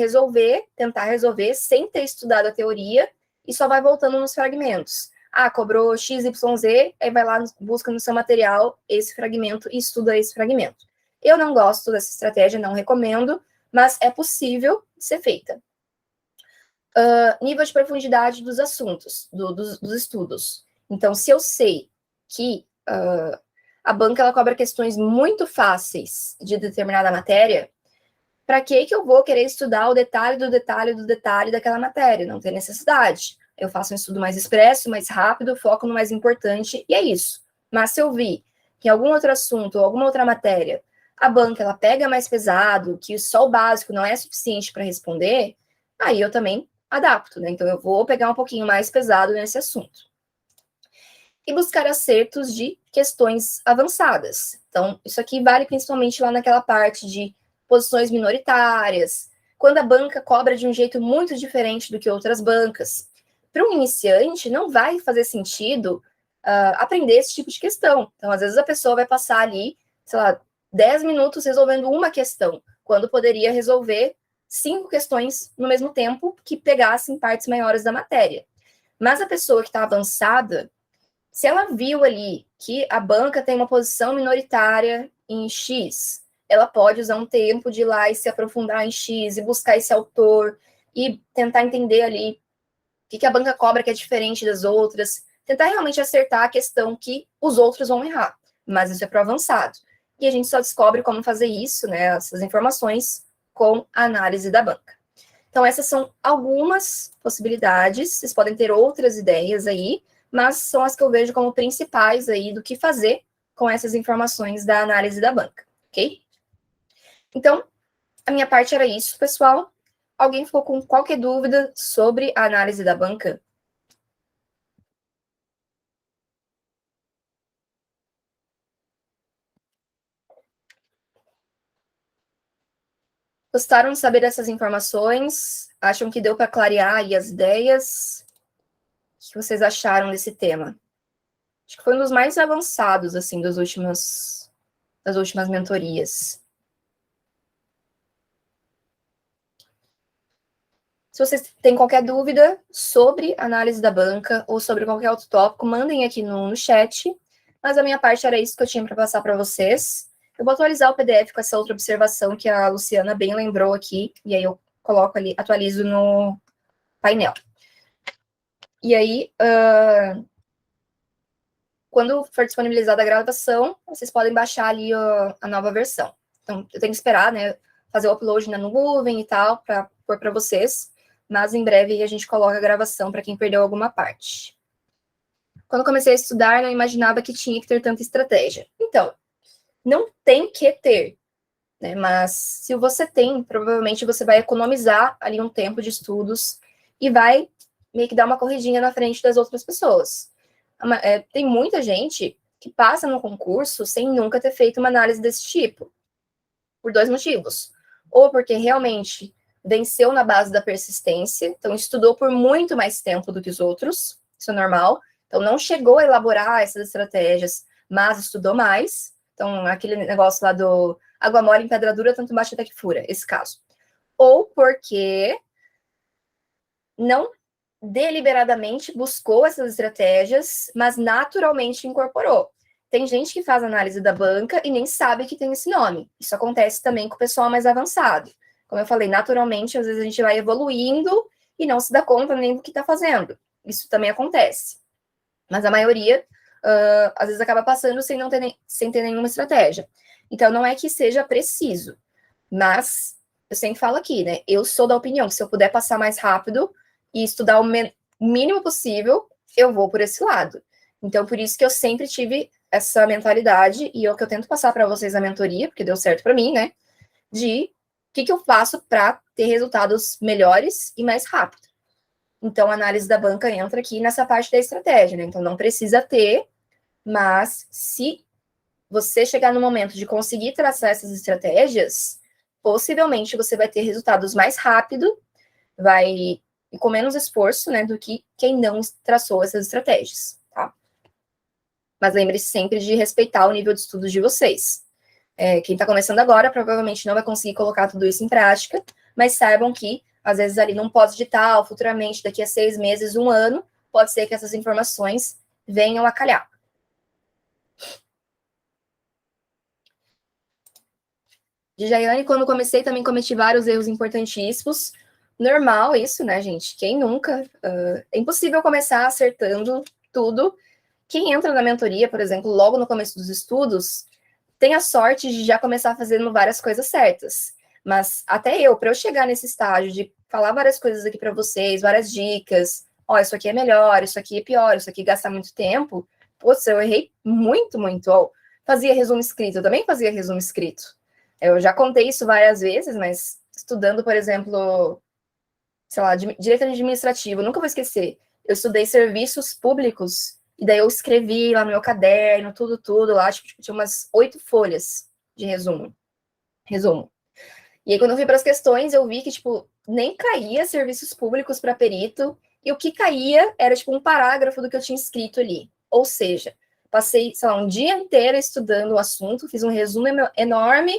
tentar resolver, sem ter estudado a teoria, e só vai voltando nos fragmentos. Ah, cobrou XYZ, aí vai lá, busca no seu material esse fragmento e estuda esse fragmento. Eu não gosto dessa estratégia, não recomendo, mas é possível ser feita. Nível de profundidade dos assuntos, dos estudos. Então, se eu sei que a banca ela cobra questões muito fáceis de determinada matéria, para que eu vou querer estudar o detalhe do detalhe do detalhe daquela matéria? Não tem necessidade. Eu faço um estudo mais expresso, mais rápido, foco no mais importante, e é isso. Mas se eu vi que em algum outro assunto ou alguma outra matéria, a banca ela pega mais pesado, que só o básico não é suficiente para responder, aí eu também adapto, né? Então eu vou pegar um pouquinho mais pesado nesse assunto. E buscar acertos de questões avançadas. Então, isso aqui vale principalmente lá naquela parte de posições minoritárias, quando a banca cobra de um jeito muito diferente do que outras bancas. Para um iniciante, não vai fazer sentido aprender esse tipo de questão. Então, às vezes, a pessoa vai passar ali, sei lá, 10 minutos resolvendo uma questão, quando poderia resolver 5 questões no mesmo tempo que pegassem partes maiores da matéria. Mas a pessoa que está avançada, se ela viu ali que a banca tem uma posição minoritária em X, ela pode usar um tempo de ir lá e se aprofundar em X e buscar esse autor e tentar entender ali o que a banca cobra que é diferente das outras, tentar realmente acertar a questão que os outros vão errar, mas isso é para o avançado. E a gente só descobre como fazer isso, né, essas informações, com a análise da banca. Então, essas são algumas possibilidades, vocês podem ter outras ideias aí, mas são as que eu vejo como principais aí do que fazer com essas informações da análise da banca, ok? Então, a minha parte era isso, pessoal. Alguém ficou com qualquer dúvida sobre a análise da banca? Gostaram de saber dessas informações? Acham que deu para clarear aí as ideias? O que vocês acharam desse tema? Acho que foi um dos mais avançados, assim, das últimas mentorias. Se vocês têm qualquer dúvida sobre análise da banca ou sobre qualquer outro tópico, mandem aqui no chat. Mas a minha parte era isso que eu tinha para passar para vocês. Eu vou atualizar o PDF com essa outra observação que a Luciana bem lembrou aqui, e aí eu coloco ali, atualizo no painel. E aí, quando for disponibilizada a gravação, vocês podem baixar ali a nova versão. Então, eu tenho que esperar, né, fazer o upload na nuvem e tal, para pôr para vocês, mas em breve a gente coloca a gravação para quem perdeu alguma parte. Quando comecei a estudar, não imaginava que tinha que ter tanta estratégia. Então, não tem que ter, né, mas se você tem, provavelmente você vai economizar ali um tempo de estudos e vai meio que dar uma corridinha na frente das outras pessoas. Tem muita gente que passa no concurso sem nunca ter feito uma análise desse tipo, por 2 motivos. Ou porque realmente venceu na base da persistência, então estudou por muito mais tempo do que os outros, isso é normal, então não chegou a elaborar essas estratégias, mas estudou mais. Então, aquele negócio lá do água mole em pedra dura, tanto bate até que fura, esse caso. Ou porque não deliberadamente buscou essas estratégias, mas naturalmente incorporou. Tem gente que faz análise da banca e nem sabe que tem esse nome. Isso acontece também com o pessoal mais avançado. Como eu falei, naturalmente, às vezes a gente vai evoluindo e não se dá conta nem do que está fazendo. Isso também acontece. Mas a maioria, às vezes, acaba passando sem ter nenhuma estratégia. Então, não é que seja preciso, mas eu sempre falo aqui, né? Eu sou da opinião que se eu puder passar mais rápido e estudar o mínimo possível, eu vou por esse lado. Então, por isso que eu sempre tive essa mentalidade, e é o que eu tento passar para vocês na mentoria, porque deu certo para mim, né? De o que eu faço para ter resultados melhores e mais rápido. Então, a análise da banca entra aqui nessa parte da estratégia, né? Então, não precisa ter, mas se você chegar no momento de conseguir traçar essas estratégias, possivelmente você vai ter resultados mais rápido, vai e com menos esforço, né, do que quem não traçou essas estratégias, tá? Mas lembre-se sempre de respeitar o nível de estudos de vocês. Quem está começando agora provavelmente não vai conseguir colocar tudo isso em prática, mas saibam que, às vezes, ali num pós-digital, futuramente, daqui a 6 meses, 1 ano, pode ser que essas informações venham a calhar. De Jaiane, quando comecei, também cometi vários erros importantíssimos. Normal isso, né, gente? Quem nunca? É impossível começar acertando tudo. Quem entra na mentoria, por exemplo, logo no começo dos estudos, tem a sorte de já começar fazendo várias coisas certas. Mas até eu, para eu chegar nesse estágio de falar várias coisas aqui para vocês, várias dicas, ó, isso aqui é melhor, isso aqui é pior, isso aqui gasta muito tempo, putz, eu errei muito, muito. Ó, fazia resumo escrito, eu também fazia resumo escrito. Eu já contei isso várias vezes, mas estudando, por exemplo, sei lá, direito administrativo, nunca vou esquecer. Eu estudei serviços públicos e daí eu escrevi lá no meu caderno, tudo lá, tipo, tinha umas 8 folhas de resumo. E aí, quando eu fui para as questões, eu vi que, tipo, nem caía serviços públicos para perito, e o que caía era, tipo, um parágrafo do que eu tinha escrito ali. Ou seja, passei, sei lá, um dia inteiro estudando o assunto, fiz um resumo enorme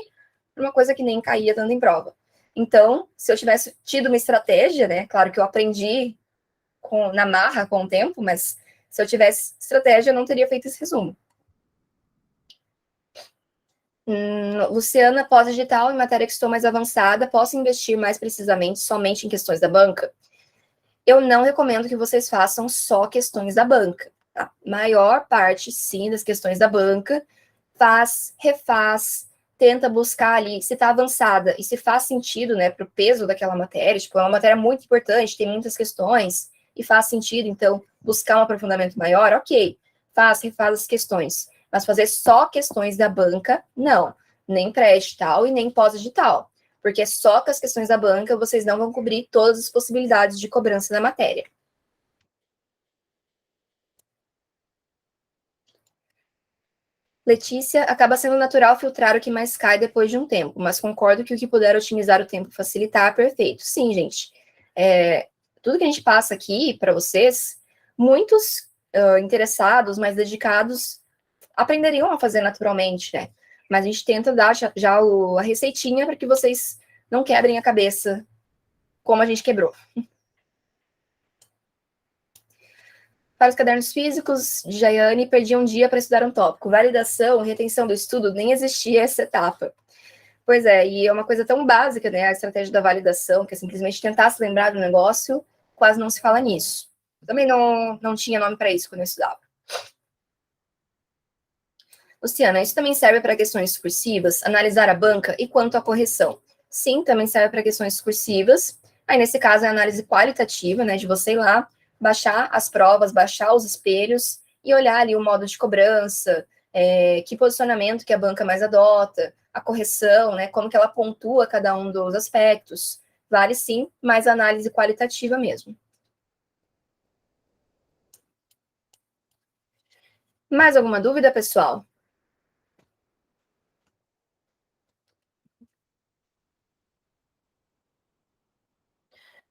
para uma coisa que nem caía tanto em prova. Então, se eu tivesse tido uma estratégia, né, claro que eu aprendi na marra com o tempo, mas se eu tivesse estratégia, eu não teria feito esse resumo. Luciana, pós-digital, em matéria que estou mais avançada, posso investir mais precisamente somente em questões da banca? Eu não recomendo que vocês façam só questões da banca. Tá? Maior parte, sim, das questões da banca, faz, refaz, tenta buscar ali se está avançada e se faz sentido, né, para o peso daquela matéria. Tipo, é uma matéria muito importante, tem muitas questões e faz sentido, então, buscar um aprofundamento maior, ok. Faz, refaz as questões. Mas fazer só questões da banca, não. Nem pré-digital e nem pós-digital. Porque só com as questões da banca vocês não vão cobrir todas as possibilidades de cobrança da matéria. Letícia, acaba sendo natural filtrar o que mais cai depois de um tempo, mas concordo que o que puder otimizar o tempo facilitar, perfeito. Sim, gente. Tudo que a gente passa aqui para vocês, muitos interessados, mais dedicados, aprenderiam a fazer naturalmente, né? Mas a gente tenta dar já a receitinha para que vocês não quebrem a cabeça como a gente quebrou. Para os cadernos físicos de Jaiane, perdi um dia para estudar um tópico. Validação, retenção do estudo, nem existia essa etapa. Pois é, e é uma coisa tão básica, né? A estratégia da validação, que é simplesmente tentar se lembrar do negócio, quase não se fala nisso. Eu também não tinha nome para isso quando eu estudava. Luciana, isso também serve para questões discursivas, analisar a banca e quanto à correção. Sim, também serve para questões discursivas. Aí, nesse caso, é a análise qualitativa, né? De você ir lá, baixar as provas, baixar os espelhos e olhar ali o modo de cobrança, que posicionamento que a banca mais adota, a correção, né? Como que ela pontua cada um dos aspectos. Vale sim, mas análise qualitativa mesmo. Mais alguma dúvida, pessoal?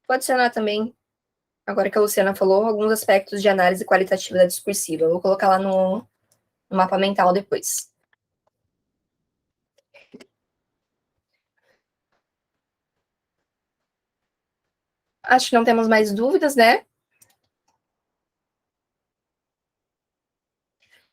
Vou adicionar também, agora que a Luciana falou, alguns aspectos de análise qualitativa da discursiva. Eu vou colocar lá no mapa mental depois. Acho que não temos mais dúvidas, né?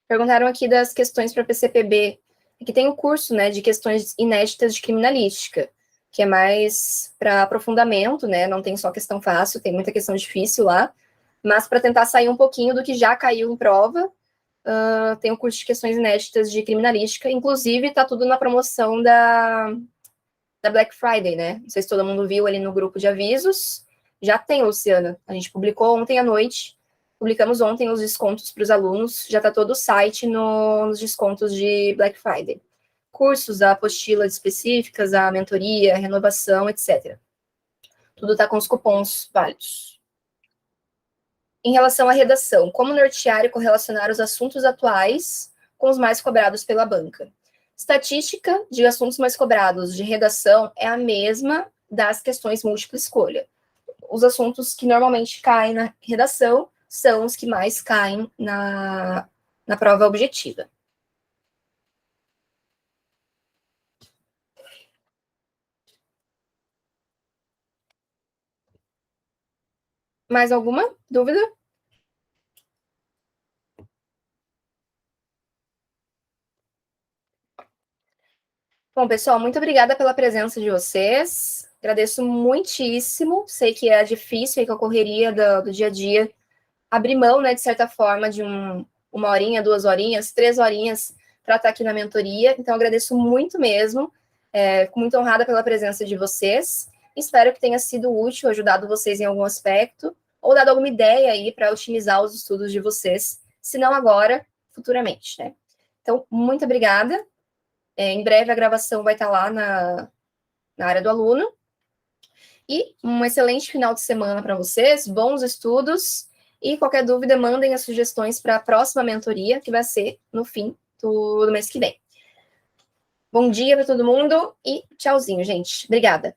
Perguntaram aqui das questões para PCPB. Aqui tem o curso, né, de questões inéditas de criminalística, que é mais para aprofundamento, né? Não tem só questão fácil, tem muita questão difícil lá. Mas para tentar sair um pouquinho do que já caiu em prova, tem o curso de questões inéditas de criminalística. Inclusive, está tudo na promoção da Black Friday, né? Não sei se todo mundo viu ali no grupo de avisos. Já tem, Luciana. A gente publicou ontem à noite. Publicamos ontem os descontos para os alunos. Já está todo o site nos descontos de Black Friday. Cursos, a apostilas específicas, a mentoria, a renovação, etc. Tudo está com os cupons válidos. Em relação à redação, como nortear e correlacionar os assuntos atuais com os mais cobrados pela banca? Estatística de assuntos mais cobrados de redação é a mesma das questões múltipla escolha. Os assuntos que normalmente caem na redação são os que mais caem na prova objetiva. Mais alguma dúvida? Bom, pessoal, muito obrigada pela presença de vocês. Agradeço muitíssimo. Sei que é difícil, que a correria do dia a dia abrir mão, né, de certa forma, de uma horinha, 2 horinhas, 3 horinhas para estar aqui na mentoria. Então, agradeço muito mesmo. Fico muito honrada pela presença de vocês. Espero que tenha sido útil, ajudado vocês em algum aspecto, ou dado alguma ideia aí para otimizar os estudos de vocês, se não agora, futuramente, né? Então, muito obrigada. Em breve a gravação vai estar lá na área do aluno. E um excelente final de semana para vocês, bons estudos. E qualquer dúvida, mandem as sugestões para a próxima mentoria, que vai ser no fim do mês que vem. Bom dia para todo mundo e tchauzinho, gente. Obrigada.